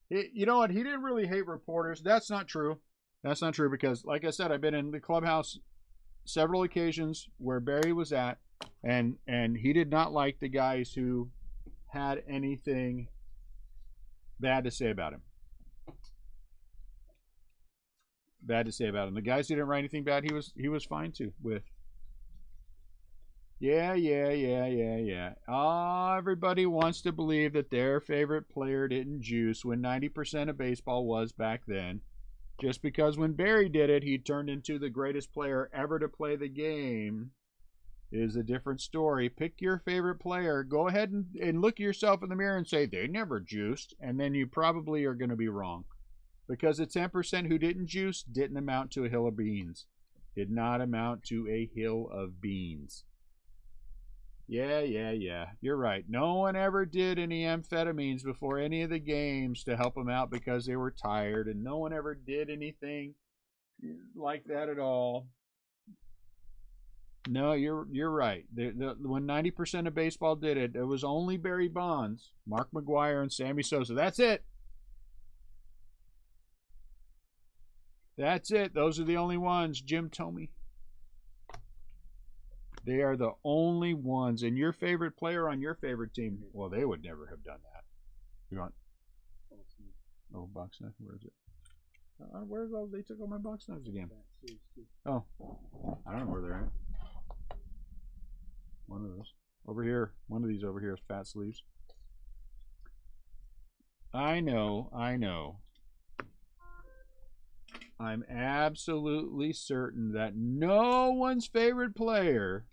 Speaker 1: he? You know what? He didn't really hate reporters. That's not true. That's not true because, like I said, I've been in the clubhouse several occasions where Barry was at, and he did not like the guys who had anything bad to say about him. The guys who didn't write anything bad, he was fine too with. Yeah. Oh, everybody wants to believe that their favorite player didn't juice when 90% of baseball was back then. Just because when Barry did it, he turned into the greatest player ever to play the game is a different story. Pick your favorite player. Go ahead and look at yourself in the mirror and say, they never juiced. And then you probably are going to be wrong. Because the 10% who didn't juice didn't amount to a hill of beans. Did not amount to a hill of beans. Yeah. You're right. No one ever did any amphetamines before any of the games to help them out because they were tired. And no one ever did anything like that at all. No, you're right. When 90% of baseball did it, it was only Barry Bonds, Mark McGwire, and Sammy Sosa. That's it. That's it. Those are the only ones. Jim Thome. They are the only ones. And your favorite player on your favorite team, well, they would never have done that. You want? Oh, box knife. Where is it? Where's all? They took all my box knives again. Oh, I don't know where they're at. One of those over here. One of these over here is fat sleeves. I know. I'm absolutely certain that no one's favorite player.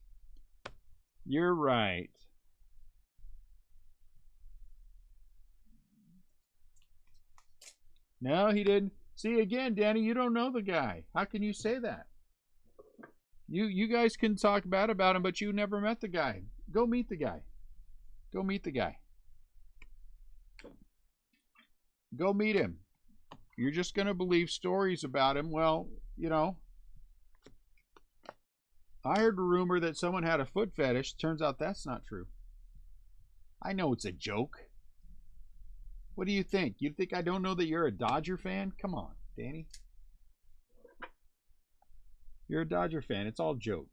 Speaker 1: You're right. No, he didn't. See, again, Danny, you don't know the guy. How can you say that? You guys can talk bad about him, but you never met the guy. Go meet the guy. Go meet the guy. Go meet him. You're just going to believe stories about him. Well, you know, I heard a rumor that someone had a foot fetish. Turns out that's not true. I know it's a joke. What do you think? You think I don't know that you're a Dodger fan? Come on, Danny. You're a Dodger fan. It's all joke.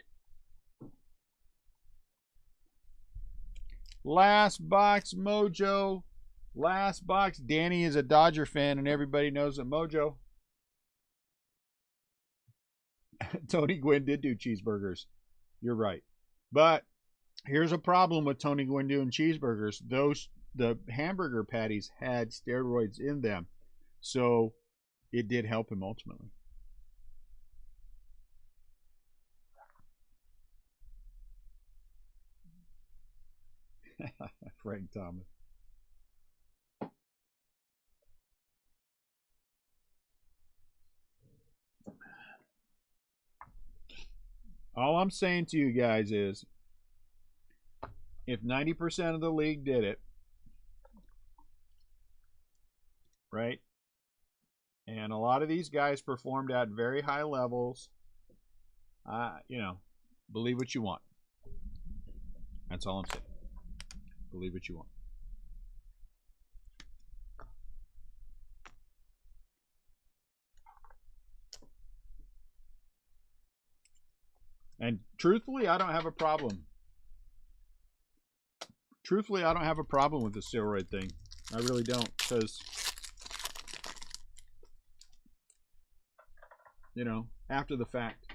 Speaker 1: Last box, Mojo. Last box. Danny is a Dodger fan, and everybody knows that Mojo. Tony Gwynn did do cheeseburgers. You're right. But here's a problem with Tony Gwynn doing cheeseburgers. The hamburger patties had steroids in them. So it did help him ultimately. Frank Thomas. All I'm saying to you guys is if 90% of the league did it, right? And a lot of these guys performed at very high levels. You know, believe what you want. That's all I'm saying. Believe what you want. And truthfully, I don't have a problem. Truthfully, I don't have a problem with the steroid thing. I really don't, because, you know, after the fact.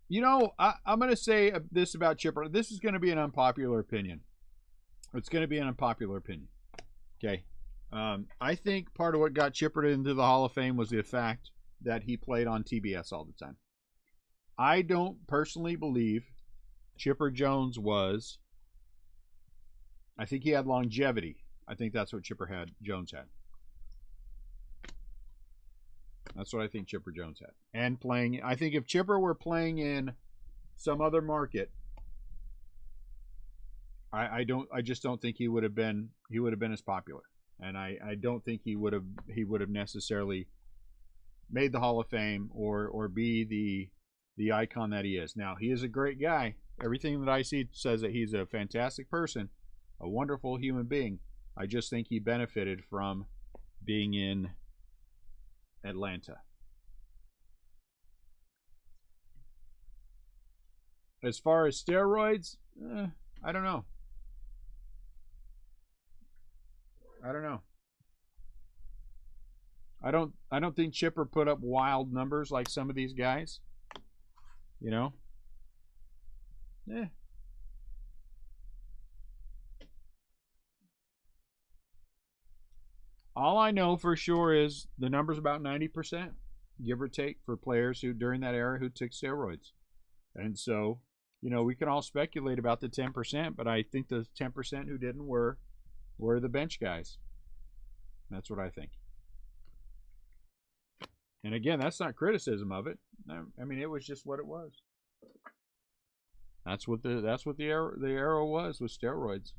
Speaker 1: You know, I'm going to say this about Chipper. This is going to be an unpopular opinion. It's going to be an unpopular opinion. Okay. I think part of what got Chipper into the Hall of Fame was the fact that he played on TBS all the time. I don't personally believe Chipper Jones was. I think he had longevity. I think that's what Jones had. That's what I think Chipper Jones had. And playing, I think if Chipper were playing in some other market, I just don't think he would have been as popular. And I don't think he would have necessarily made the Hall of Fame or be the icon that he is. Now, he is a great guy. Everything that I see says that he's a fantastic person, a wonderful human being. I just think he benefited from being in Atlanta. as far as steroids, I don't know. I don't know. I don't think Chipper put up wild numbers like some of these guys. You know? All I know for sure is the number's about 90%, give or take, for players who during that era who took steroids. And so, you know, we can all speculate about the 10%, but I think the 10% who didn't were the bench guys. That's what I think. And again, that's not criticism of it. I mean, it was just what it was. That's what the era was with steroids.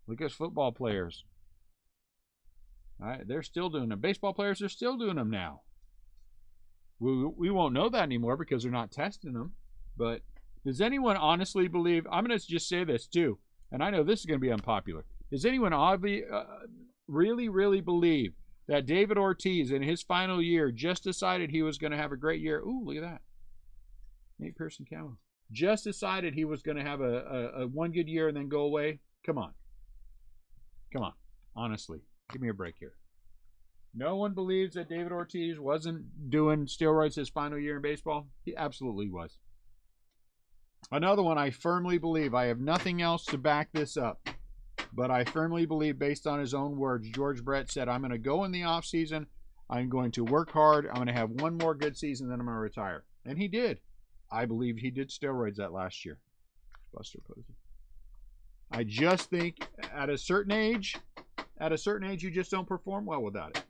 Speaker 1: Look at football players. They're still doing them. Baseball players are still doing them now. We won't know that anymore because they're not testing them. But does anyone honestly believe? I'm going to just say this too, and I know this is going to be unpopular. Does anyone really believe that David Ortiz in his final year just decided he was going to have a great year? Ooh, look at that. Nate Pearson Camo. Just decided he was going to have a one good year and then go away? Come on. Come on. Honestly. Give me a break here. No one believes that David Ortiz wasn't doing steroids his final year in baseball. He absolutely was. Another one I firmly believe, I have nothing else to back this up, but I firmly believe, based on his own words, George Brett said, I'm going to go in the offseason, I'm going to work hard, I'm going to have one more good season, then I'm going to retire. And he did. I believe he did steroids that last year. Buster Posey. I just think at a certain age, you just don't perform well without it.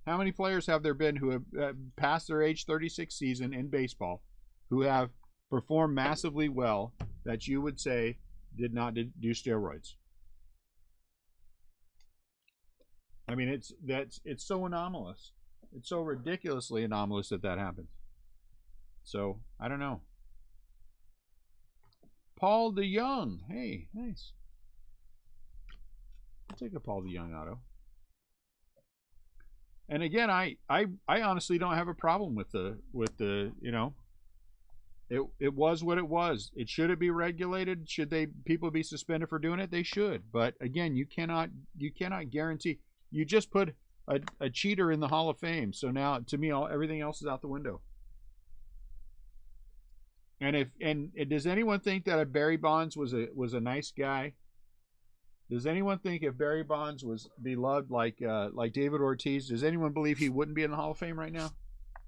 Speaker 1: How many players have there been who have passed their age 36 season in baseball who have performed massively well that you would say did not do steroids? I mean, it's so anomalous. It's so ridiculously anomalous that happens. So, I don't know. Paul DeYoung. Hey, nice. I'll take a Paul DeYoung auto. And again, I honestly don't have a problem with the you know, it was what it was. Should it be regulated? Should people be suspended for doing it? They should. But again, you cannot guarantee. You just put a cheater in the Hall of Fame. So now, to me, everything else is out the window. And does anyone think that Barry Bonds was a nice guy? Does anyone think if Barry Bonds was beloved like David Ortiz, does anyone believe he wouldn't be in the Hall of Fame right now?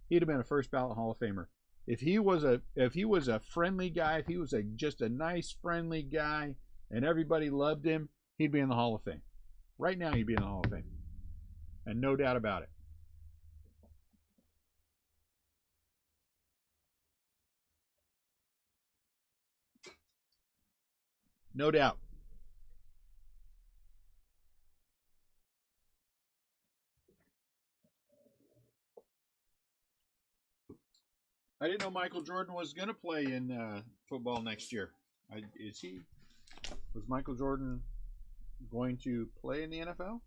Speaker 1: He'd have been a first ballot Hall of Famer. If he was a friendly guy, if he was just a nice friendly guy, and everybody loved him, he'd be in the Hall of Fame. Right now, he'd be in the Hall of Fame, and no doubt about it. No doubt. I didn't know Michael Jordan was going to play in football next year. Was Michael Jordan going to play in the NFL?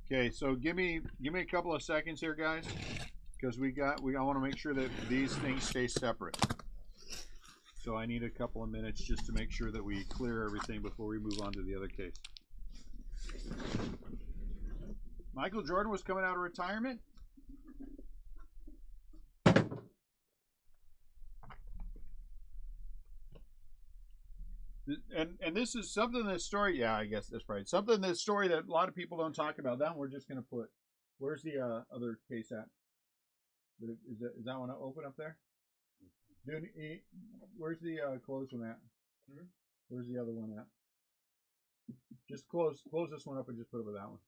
Speaker 1: Okay, so give me a couple of seconds here, guys, because I want to make sure that these things stay separate. So I need a couple of minutes just to make sure that we clear everything before we move on to the other case. Michael Jordan was coming out of retirement. And this is something that story. Yeah, I guess that's right. Something that story that a lot of people don't talk about. That one we're just going to put. Where's the other case at? Is that one open up there? Dude, where's the closed one at? Where's the other one at? Just close this one up and just put it with that one.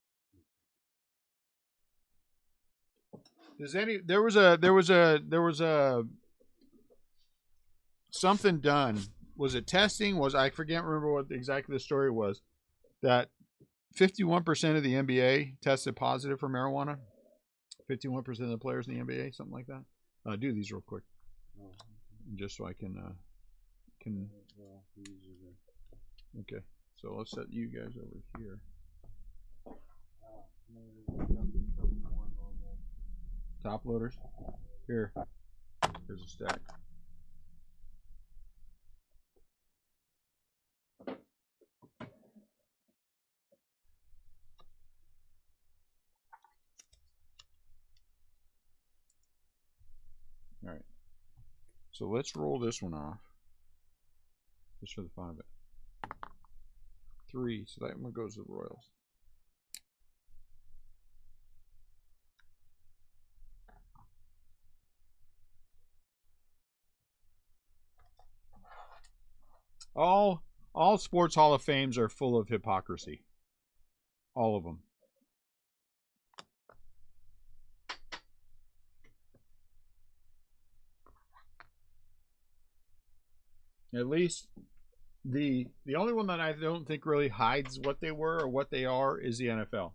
Speaker 1: There was a something done. Was it testing? I remember what exactly the story was. That 51% of the NBA tested positive for marijuana. 51% of the players in the NBA, something like that. Do these real quick, just so I can. Okay, so let's set you guys over here. top loaders. Here. Here's a stack. Alright. So let's roll this one off. Just for the fun of it. 3, so that one goes to the Royals. All sports Hall of Fames are full of hypocrisy. All of them. At least the only one that I don't think really hides what they were or what they are is the NFL.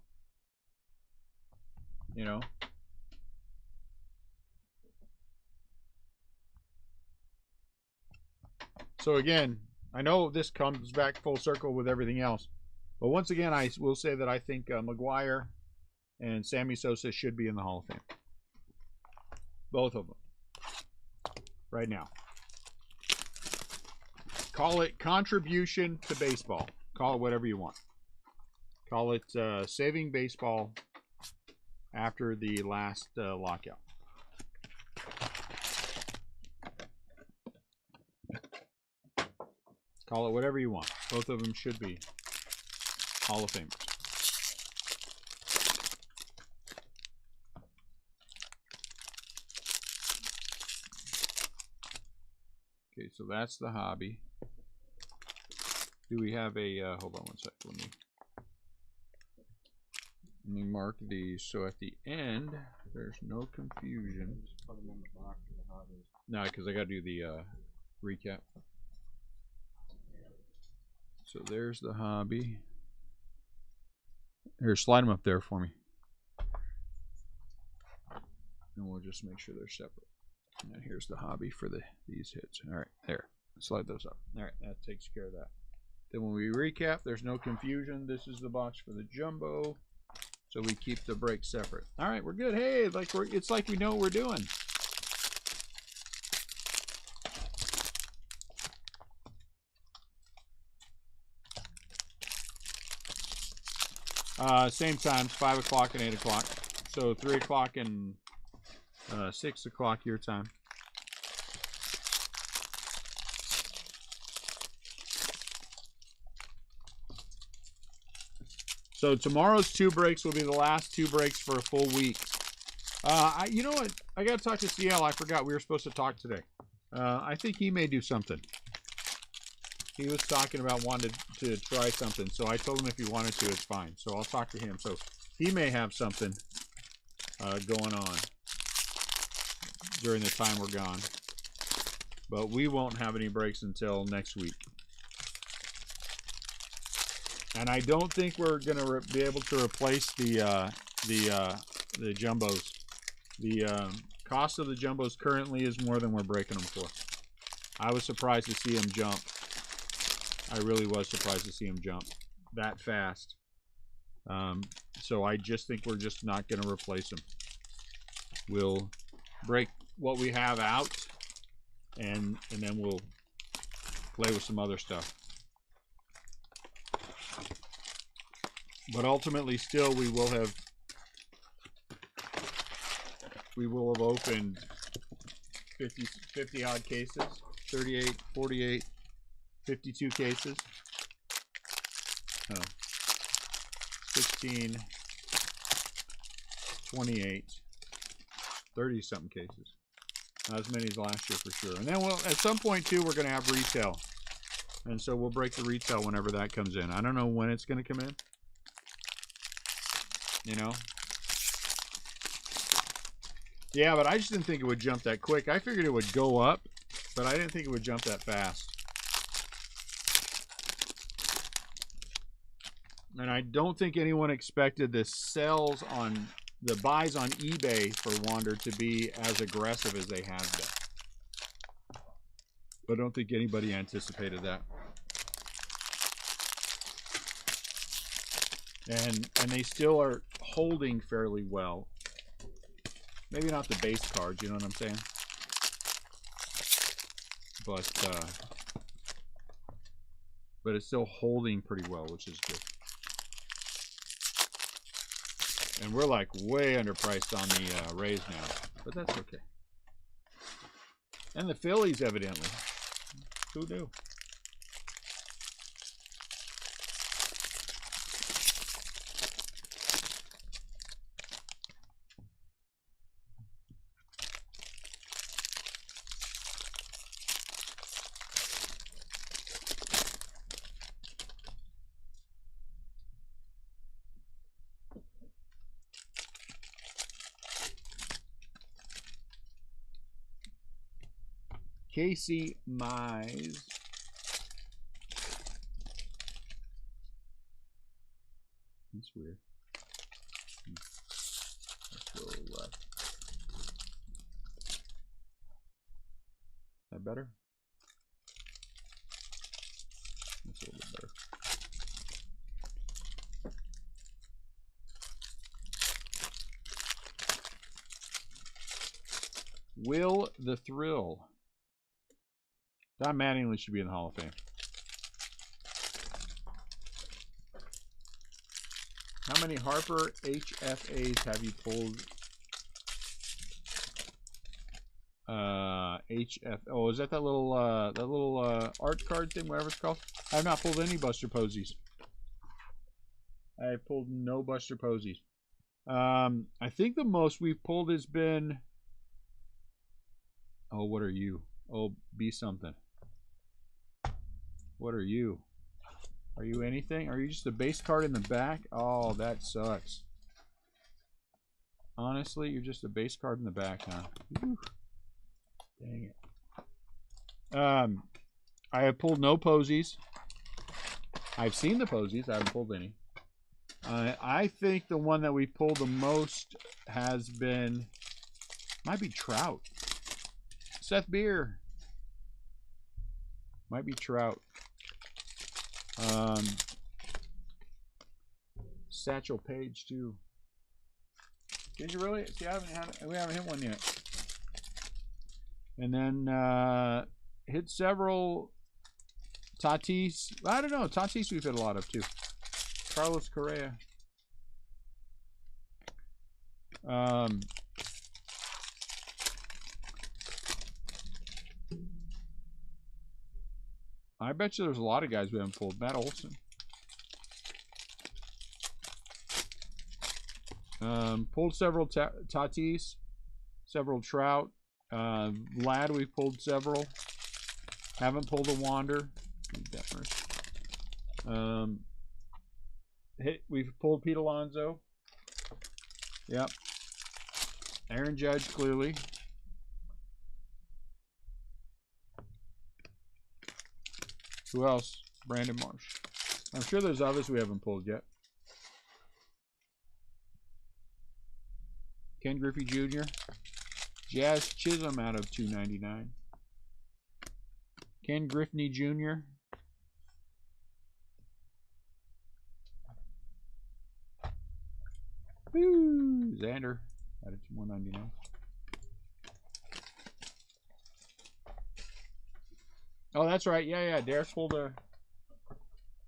Speaker 1: You know? So again, I know this comes back full circle with everything else. But once again, I will say that I think McGuire and Sammy Sosa should be in the Hall of Fame. Both of them. Right now. Call it contribution to baseball. Call it whatever you want. Call it saving baseball after the last lockout. Call it whatever you want. Both of them should be Hall of Famers. Okay, so that's the hobby. Do we have a, hold on one sec, let me mark these so at the end there's no confusion.
Speaker 2: Just put them in the box for the hobbies.
Speaker 1: No, because I got to do the recap. So there's the hobby. Here, slide them up there for me. And we'll just make sure they're separate. And here's the hobby for these hits. All right, there. Slide those up. All right, that takes care of that. Then when we recap, there's no confusion. This is the box for the jumbo. So we keep the breaks separate. All right, we're good. Hey, it's like we know what we're doing. Same times, 5 o'clock and 8 o'clock. So 3 o'clock and 6 o'clock your time. So tomorrow's 2 breaks will be the last 2 breaks for a full week. You know what? I got to talk to CL. I forgot we were supposed to talk today. I think he may do something. He was talking about wanting to try something. So I told him if he wanted to, it's fine. So I'll talk to him. So he may have something going on during the time we're gone. But we won't have any breaks until next week. And I don't think we're going to be able to replace the jumbos. The cost of the jumbos currently is more than we're breaking them for. I was surprised to see them jump. I really was surprised to see them jump that fast. So I just think we're just not going to replace them. We'll break what we have out, and then we'll play with some other stuff. But ultimately, still, we will have opened 50 odd cases, 38, 48, 52 cases. 16, 28, 30 something cases. Not as many as last year for sure. And then at some point too, we're going to have retail. And so we'll break the retail whenever that comes in. I don't know when it's going to come in. You know? Yeah, but I just didn't think it would jump that quick. I figured it would go up, but I didn't think it would jump that fast. And I don't think anyone expected the buys on eBay for Wander to be as aggressive as they have been. But I don't think anybody anticipated that. And they still are holding fairly well. Maybe not the base cards, you know what I'm saying? But it's still holding pretty well, which is good. And we're like way underpriced on the Rays now, but that's okay. And the Phillies, evidently. Who knew? Casey Mize. That's weird. Let's go left. Is that better? That's a little bit better. Will the Thrill. Don Mattingly should be in the Hall of Fame. How many Harper HFAs have you pulled? Oh, is that little art card thing, whatever it's called? I have not pulled any Buster Posies. I have pulled no Buster Posies. I think the most we've pulled has been. Oh, what are you? Oh, be something. What are you? Are you anything? Are you just a base card in the back? Oh, that sucks. Honestly, you're just a base card in the back, huh? Whew. Dang it. I have pulled no Posies. I've seen the Posies. I haven't pulled any. I think the one that we pulled the most has been... Might be Trout. Seth Beer. Might be Trout. Satchel Paige too. Did you really? See, we haven't hit one yet. And then hit several Tatis. I don't know. Tatis we've hit a lot of too. Carlos Correa. I bet you there's a lot of guys we haven't pulled. Matt Olson. Pulled several Tatis, several Trout. Vlad, we've pulled several. Haven't pulled a Wander. We've pulled Pete Alonso. Yep. Aaron Judge, clearly. Who else? Brandon Marsh. I'm sure there's others we haven't pulled yet. Ken Griffey Jr. Jazz Chisholm out of 299. Ken Griffey Jr. Woo! Xander out of 199. Oh, that's right. Yeah. Derek's pulled a.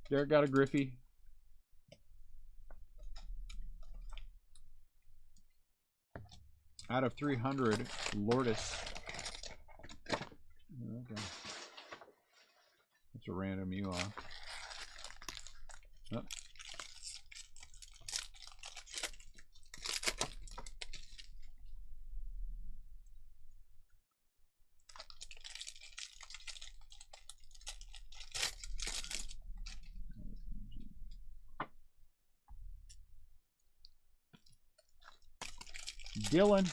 Speaker 1: Derek got a Griffey. Out of 300, Lourdes. Okay. That's a random you off. Oh. Dylan.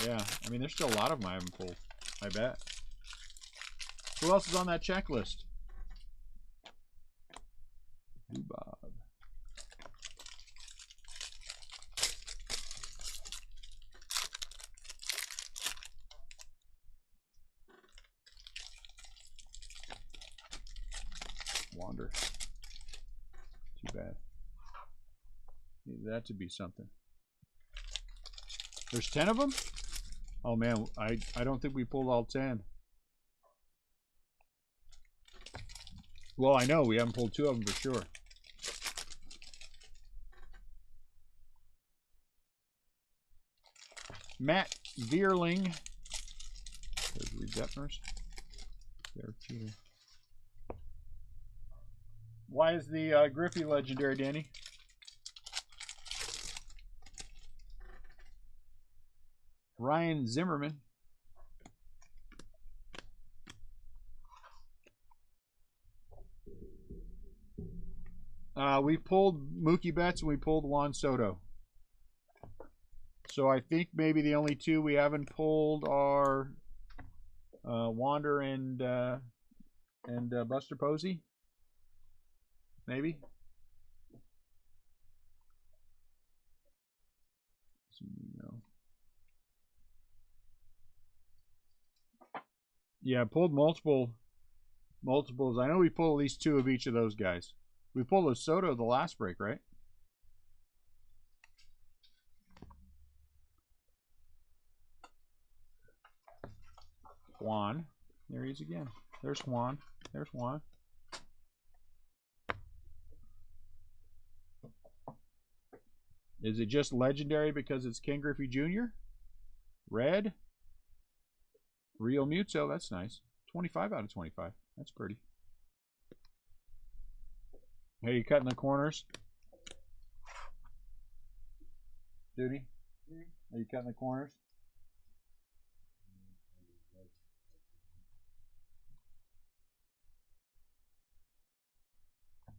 Speaker 1: Yeah, I mean, there's still a lot of them I haven't pulled, I bet. Who else is on that checklist? Bob. Wander. Too bad. that to be something. There's 10 of them? Oh man, I don't think we pulled all 10. Well, I know we haven't pulled 2 of them for sure. Matt Vierling. There's Redepners. There, Cheater. Why is the Griffey legendary, Danny? Ryan Zimmerman. We pulled Mookie Betts and we pulled Juan Soto. So I think maybe the only 2 we haven't pulled are Wander and Buster Posey. Maybe. Yeah, pulled multiples. I know we pulled at least 2 of each of those guys. We pulled a Soto the last break, right? Juan. There he is again. There's Juan. There's Juan. Is it just legendary because it's Ken Griffey Jr.? Red. Real Muto. That's nice. 25 out of 25. That's pretty. Hey, you cutting the corners? Duty? Are you cutting the corners?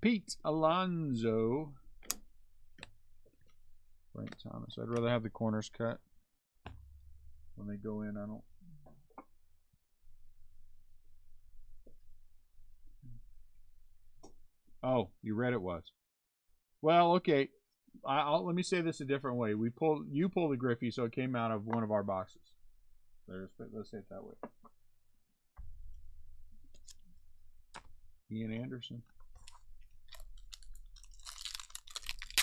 Speaker 1: Pete Alonso. Frank Thomas. I'd rather have the corners cut when they go in. I don't. Oh, you read it was. Well, okay. Let me say this a different way. You pulled the Griffey, so it came out of one of our boxes. Let's say it that way. Ian Anderson.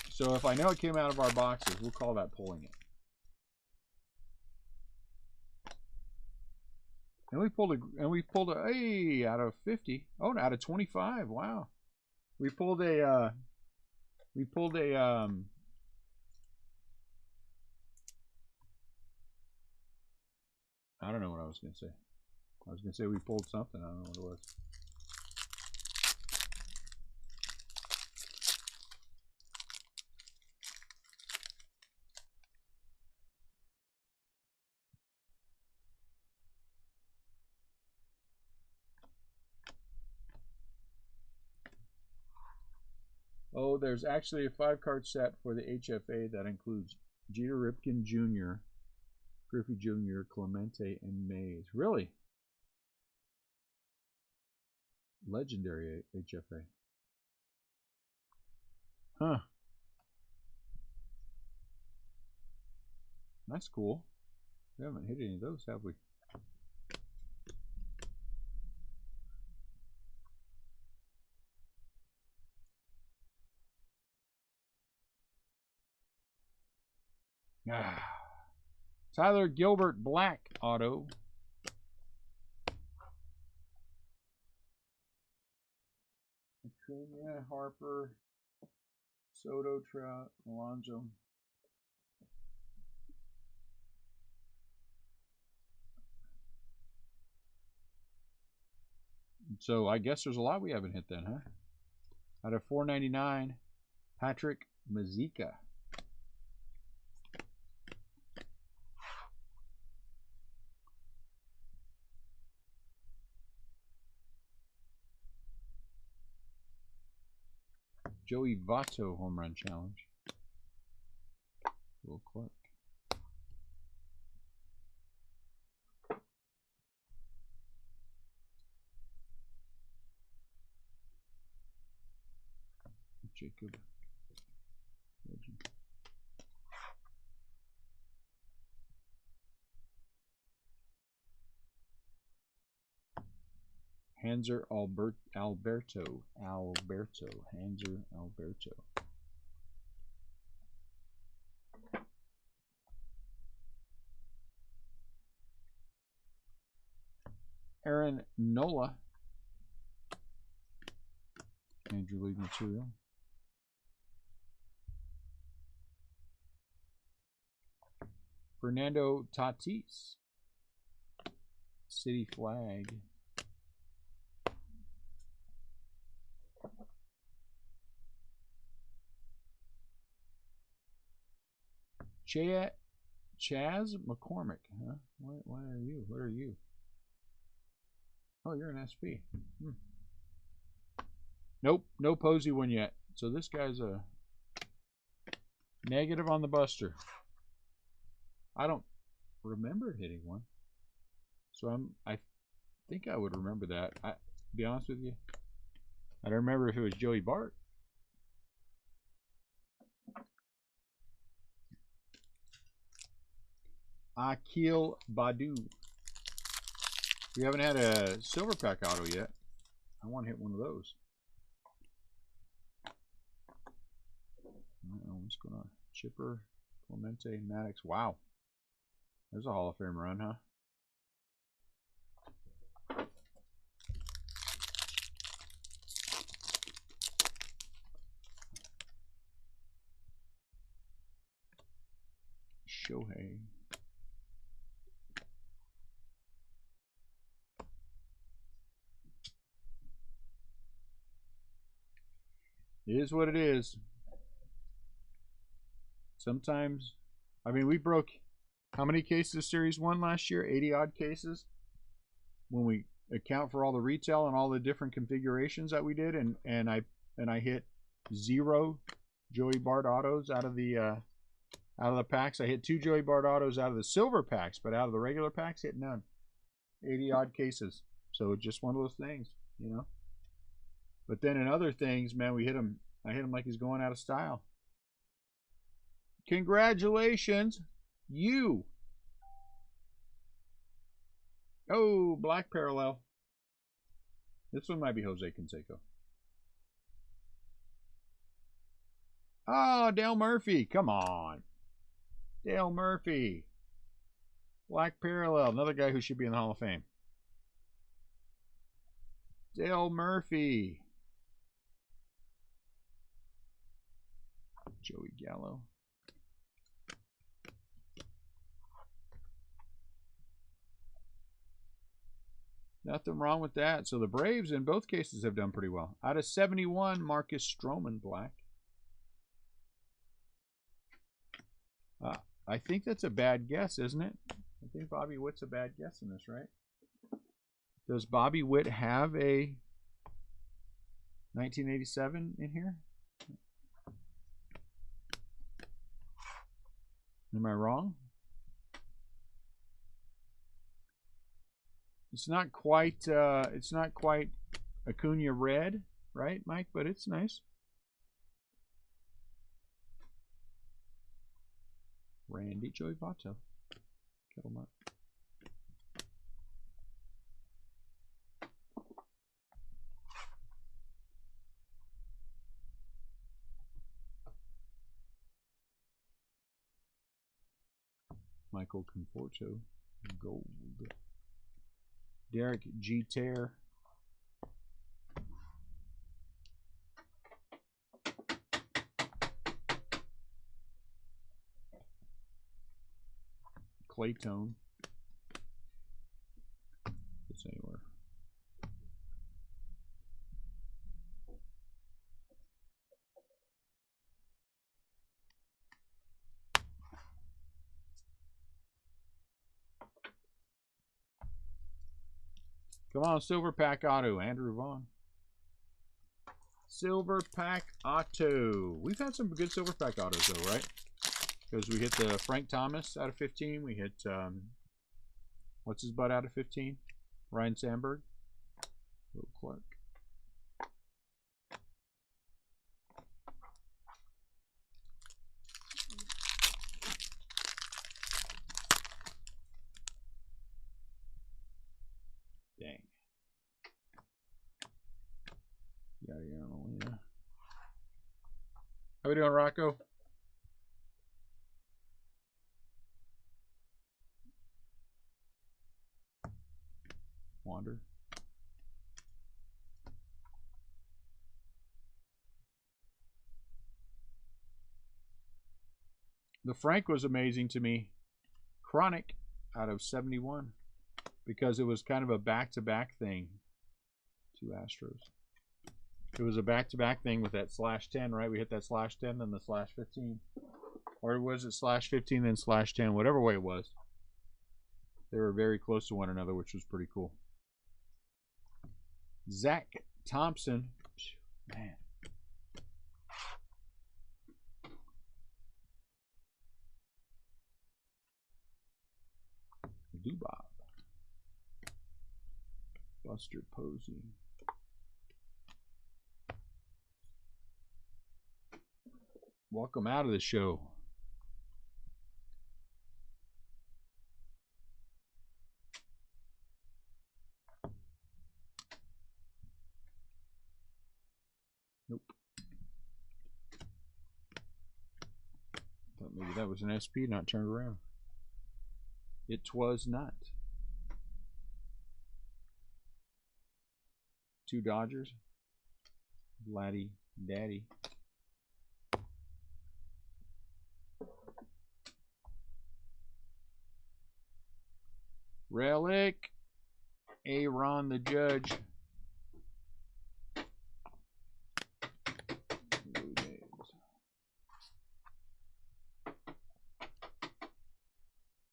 Speaker 1: So if I know it came out of our boxes, we'll call that pulling it. And we pulled a hey out of 50. Oh, out of 25. Wow. We pulled a I don't know what I was going to say. I was going to say we pulled something. I don't know what it was. Oh, there's actually a 5-card set for the HFA that includes Jeter Ripken Jr., Griffey Jr., Clemente, and Mays. Really? Legendary HFA. Huh. That's cool. We haven't hit any of those, have we? Ah. Tyler Gilbert Black auto. Acuna, Harper, Soto, Trout, Alonso. So I guess there's a lot we haven't hit then, huh? Out of 499, Patrick Mazeika. Joey Votto home run challenge. Will Clark. Jacob. Legend. Hanser Alberto. Hanser Alberto. Aaron Nola. Major League material. Fernando Tatis. City flag. Chaz McCormick, huh? What are you? What are you? Oh, you're an SP. Nope, no Posey one yet. So this guy's a negative on the buster. I don't remember hitting one. So I think I would remember that. To be honest with you, I don't remember if it was Joey Bart. Akil Badu. We haven't had a silver pack auto yet. I want to hit one of those. What's going on? Chipper, Clemente, Maddox. Wow. There's a Hall of Fame run, huh? Shohei. It is what it is. Sometimes, I mean, we broke how many cases of Series 1 last year? 80 odd cases. When we account for all the retail and all the different configurations that we did, and I hit 0 Joey Bart autos out of the packs. I hit 2 Joey Bart autos out of the silver packs, but out of the regular packs, hit none. 80 odd cases. So just one of those things, you know. But then in other things, man, we hit him. I hit him like he's going out of style. Congratulations, you. Oh, black parallel. This one might be Jose Canseco. Oh, Dale Murphy. Come on. Dale Murphy. Black parallel. Another guy who should be in the Hall of Fame. Dale Murphy. Joey Gallo. Nothing wrong with that. So the Braves in both cases have done pretty well. Out of 71, Marcus Stroman, black. I think that's a bad guess, isn't it? I think Bobby Witt's a bad guess in this, right? Does Bobby Witt have a 1987 in here? Am I wrong? It's not quite Acuna red, right, Mike? But it's nice. Randy Joey Votto. Kettlemark. Michael Conforto. Gold. Derek Jeter. Claytone. It's anywhere. Come on, Silver Pack Auto, Andrew Vaughn. Silver Pack Auto. We've had some good Silver Pack Autos though, right? Because we hit the Frank Thomas out of 15. We hit, what's his butt out of 15? Ryan Sandberg. Will Clark. Dang. Yada yada. How we doing, Rocco? Wander. The Frank was amazing to me. Chronic out of 71 because it was kind of a back-to-back thing. 2 Astros. It was a back-to-back thing with that /10, right? We hit that /10, then the /15. Or was it /15, then /10? Whatever way it was. They were very close to one another, which was pretty cool. Zach Thompson. Man. Dubop. Buster Posey. Welcome out of the show. Nope. Thought maybe that was an SP not turned around. It was not. 2 Dodgers. Laddie Daddy. Relic. Aaron the Judge.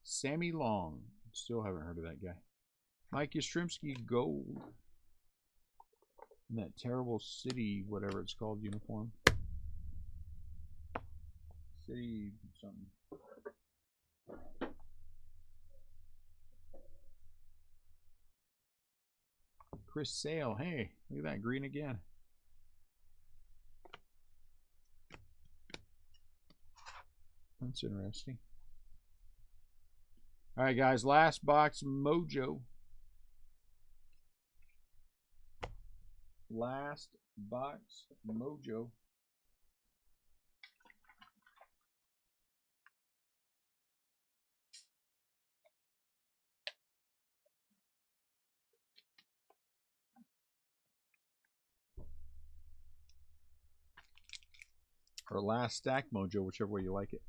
Speaker 1: Sammy Long. Still haven't heard of that guy. Mike Yastrzemski Gold. In that terrible city, whatever it's called, uniform. City something. Chris Sale. Hey, look at that green again. That's interesting. All right, guys. Last box, Mojo. Last box, Mojo. Or last stack, Mojo, whichever way you like it.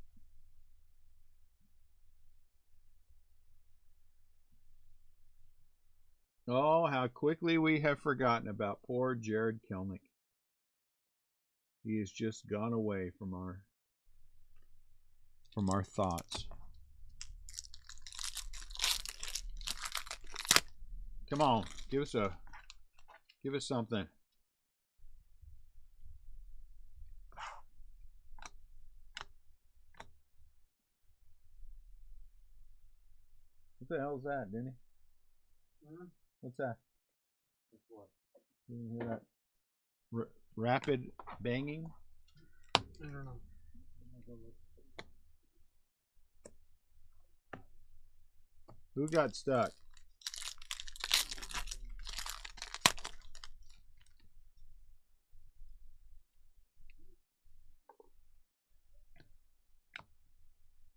Speaker 1: Oh, how quickly we have forgotten about poor Jared Kelnick. He has just gone away from our thoughts. Come on, give us something. What the hell is that, Denny? What's that?
Speaker 2: What?
Speaker 1: You didn't hear that? Rapid banging?
Speaker 2: I don't know.
Speaker 1: Who got stuck?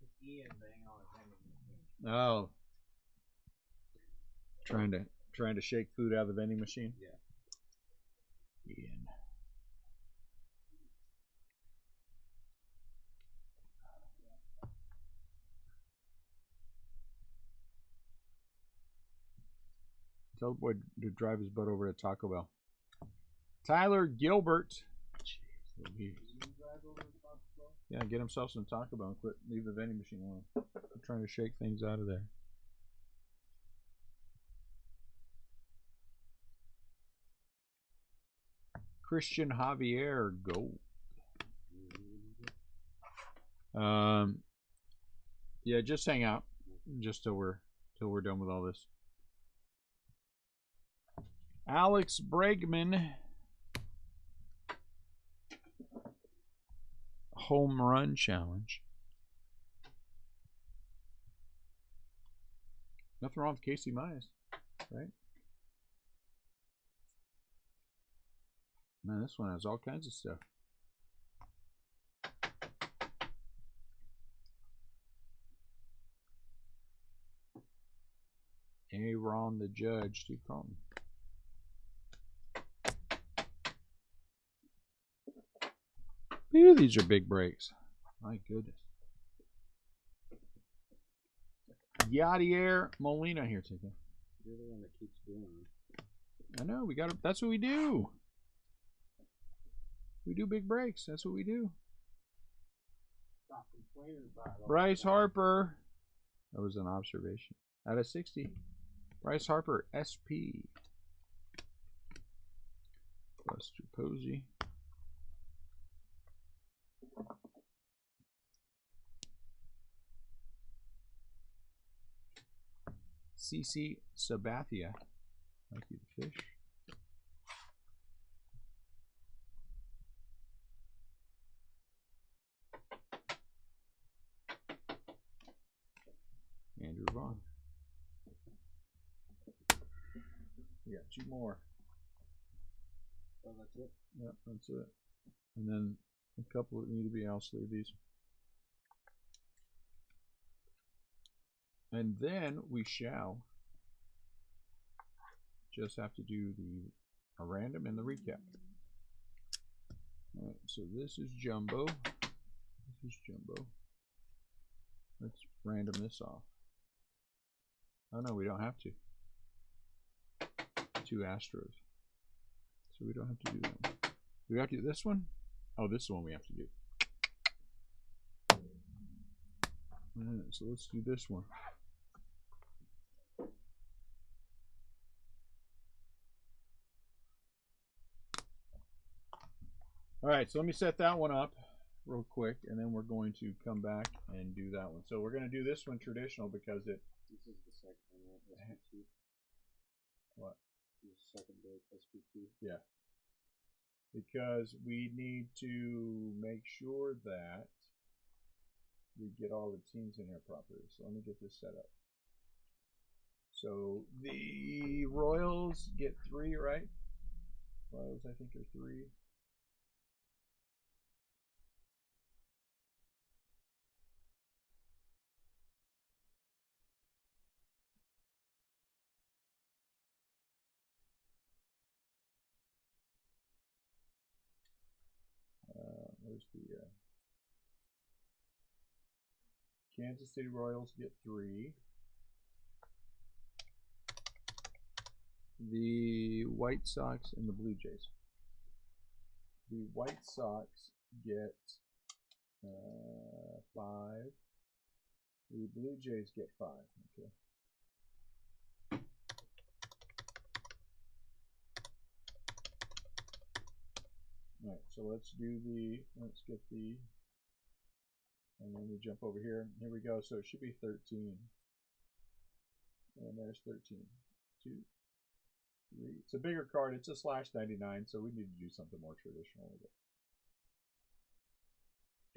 Speaker 2: It's Ian banging on his vending machine.
Speaker 1: Oh. Trying to shake food out of the vending machine?
Speaker 2: Yeah.
Speaker 1: Ian. Tell the boy to drive his butt over to Taco Bell. Tyler Gilbert. Jeez, yeah, get himself some Taco Bell and quit. Leave the vending machine alone. I'm trying to shake things out of there. Christian Javier Gold. Yeah, just hang out, just till we're done with all this. Alex Bregman. Home run challenge. Nothing wrong with Casey Mize, right? Man, this one has all kinds of stuff. Aaron the Judge, Steve Carlton. Ew, these are big breaks. My goodness. Yadier Molina here today.
Speaker 4: You're the one that keeps doing it.
Speaker 1: I know, we got to, that's what we do. We do big breaks. That's what we do.
Speaker 4: Stop complaining about it.
Speaker 1: Bryce Harper. That was an observation. Out of 60. Bryce Harper, SP. Buster Posey. CC Sabathia. Thank you, the fish. Andrew Vaughn. We got 2 more.
Speaker 4: Oh, that's it?
Speaker 1: Yep, that's it. And then a couple that need to be, I'll sleeve these. And then we shall just have to do a random and the recap. Alright, so this is Jumbo. This is Jumbo. Let's random this off. Oh no, we don't have to. 2 Astros. So we don't have to do that one. Do we have to do this one? Oh, this is the one we have to do. Alright, so let's do this one. Alright, so let me set that one up real quick, and then we're going to come back and do that one. So we're going to do this one traditional because it...
Speaker 4: This is the second one, right? SP2.
Speaker 1: What?
Speaker 4: This is the second break, SP2.
Speaker 1: Yeah. Because we need to make sure that we get all the teams in here properly. So let me get this set up. So the Royals get 3, right? Royals, I think, are 3. Where's the Kansas City Royals get 3. The White Sox and the Blue Jays. The White Sox get 5. The Blue Jays get 5. Okay. Alright, so let's get the, and then we jump over here. Here we go. So it should be 13. And there's 13. 2, 3. It's a bigger card. It's a /99, so we need to do something more traditional with it.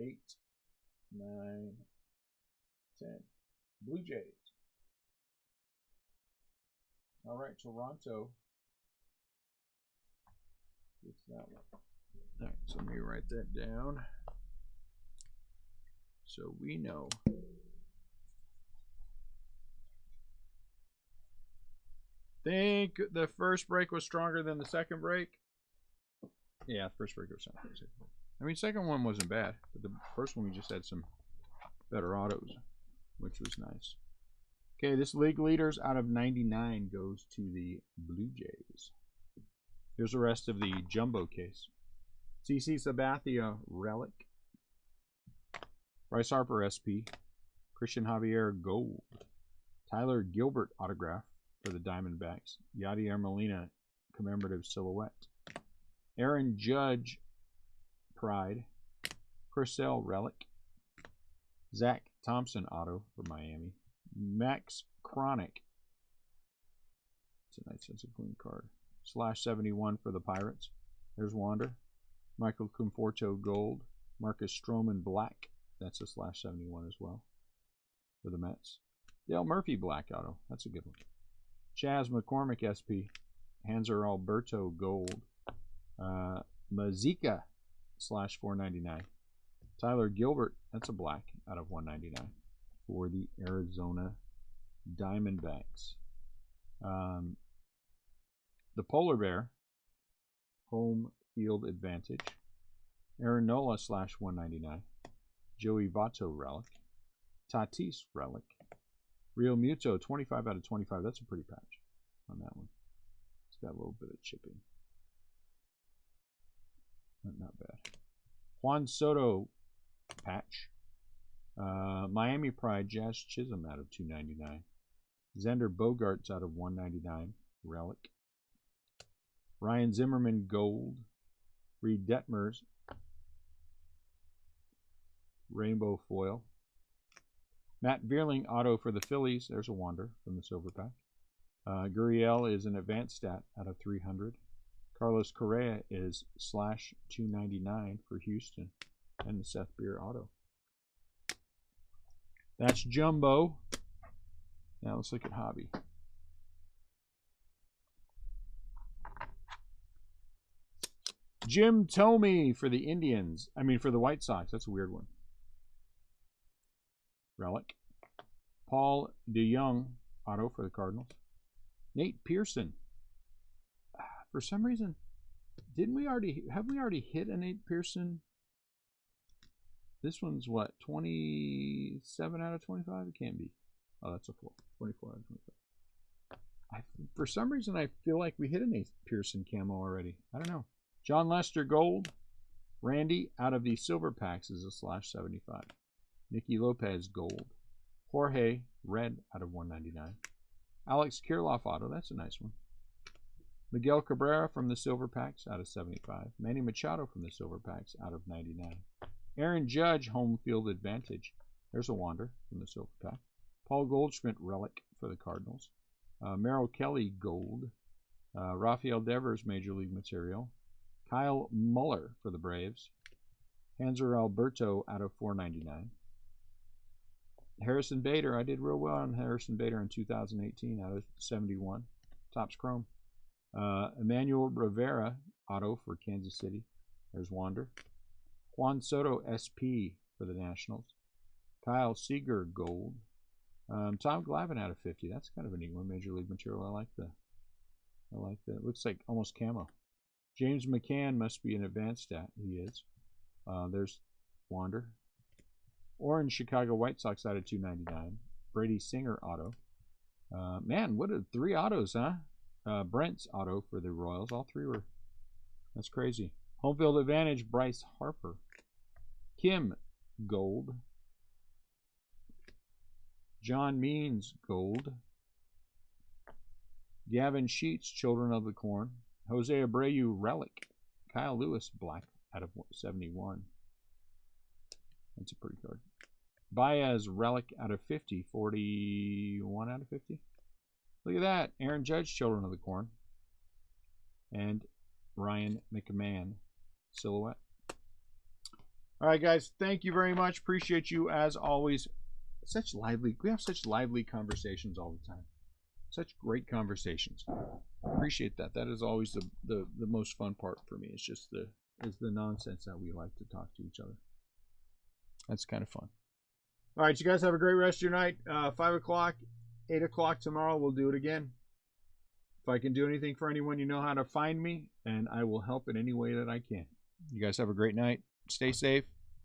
Speaker 1: 8, 9, 10. Blue Jays. Alright, Toronto. It's that one. Alright, so let me write that down so we know. Think the first break was stronger than the second break? Yeah, the first break was stronger than the second break. I mean, second one wasn't bad, but the first one we just had some better autos, which was nice. Okay, this league leaders out of 99 goes to the Blue Jays. Here's the rest of the jumbo case. CC Sabathia Relic. Bryce Harper SP. Christian Javier Gold. Tyler Gilbert autograph for the Diamondbacks. Yadier Molina commemorative silhouette. Aaron Judge Pride. Purcell Relic. Zach Thompson auto for Miami. Max Chronic. It's a nice sense of clean card. /71 for the Pirates. There's Wander. Michael Conforto Gold. Marcus Stroman Black. That's a /71 as well for the Mets. Dale Murphy Black auto. That's a good one. Chaz McCormick SP. Hanser Alberto Gold. Mazika /499. Tyler Gilbert. That's a black out of 199 for the Arizona Diamondbacks. The Polar Bear, home field advantage. Aaron Nola /199. Joey Votto relic. Tatis relic. Real Muto 25 out of 25. That's a pretty patch on that one. It's got a little bit of chipping. But not bad. Juan Soto patch. Miami Pride Jazz Chisholm out of 299. Xander Bogaerts out of 199. Relic. Ryan Zimmerman gold. Reed Detmers rainbow foil. Matt Vierling auto for the Phillies. There's a Wander from the silver pack. Gurriel is an advanced stat out of 300. Carlos Correa is /299 for Houston. And the Seth Beer auto. That's Jumbo. Now let's look at Hobby. Jim Thome for the Indians. I mean for the White Sox. That's a weird one. Relic. Paul DeYoung auto for the Cardinals. Nate Pearson. For some reason, have we already hit a Nate Pearson? This one's what, 27 out of 25? It can't be. Oh, that's a 4. 24 out of 25. For some reason, I feel like we hit a Nate Pearson camo already. I don't know. John Lester gold. Randy out of the silver packs is a /75. Nicky Lopez gold. Jorge red out of 199. Alex Kirilloff auto. That's a nice one. Miguel Cabrera from the silver packs out of 75. Manny Machado from the silver packs out of 99. Aaron Judge home field advantage. There's a Wander from the silver pack. Paul Goldschmidt relic for the Cardinals. Merrill Kelly gold. Rafael Devers major league material. Kyle Muller for the Braves. Hanser Alberto out of 499. Harrison Bader. I did real well on Harrison Bader in 2018 out of 71. Topps Chrome. Emmanuel Rivera auto for Kansas City. There's Wander. Juan Soto SP for the Nationals. Kyle Seager gold. Tom Glavine out of 50. That's kind of a neat one. Major league material. I like that. It looks like almost camo. James McCann must be an advanced stat. He is. There's Wander. Orange Chicago White Sox out of 299. Brady Singer auto. Man, what are 3 autos, huh? Brent's auto for the Royals. All 3 were. That's crazy. Home field advantage, Bryce Harper. Kim gold. John Means gold. Gavin Sheets, Children of the Corn. Jose Abreu relic. Kyle Lewis black out of 71. That's a pretty card. Baez relic out of 50. 41 out of 50. Look at that. Aaron Judge, Children of the Corn. And Ryan McMahon silhouette. All right, guys. Thank you very much. Appreciate you as always. We have such lively conversations all the time. Such great conversations. Appreciate that. That is always the most fun part for me. It's just the nonsense that we like to talk to each other. That's kind of fun. All right, you guys have a great rest of your night. 5 o'clock, 8 o'clock tomorrow, we'll do it again. If I can do anything for anyone, you know how to find me, and I will help in any way that I can. You guys have a great night. Stay safe.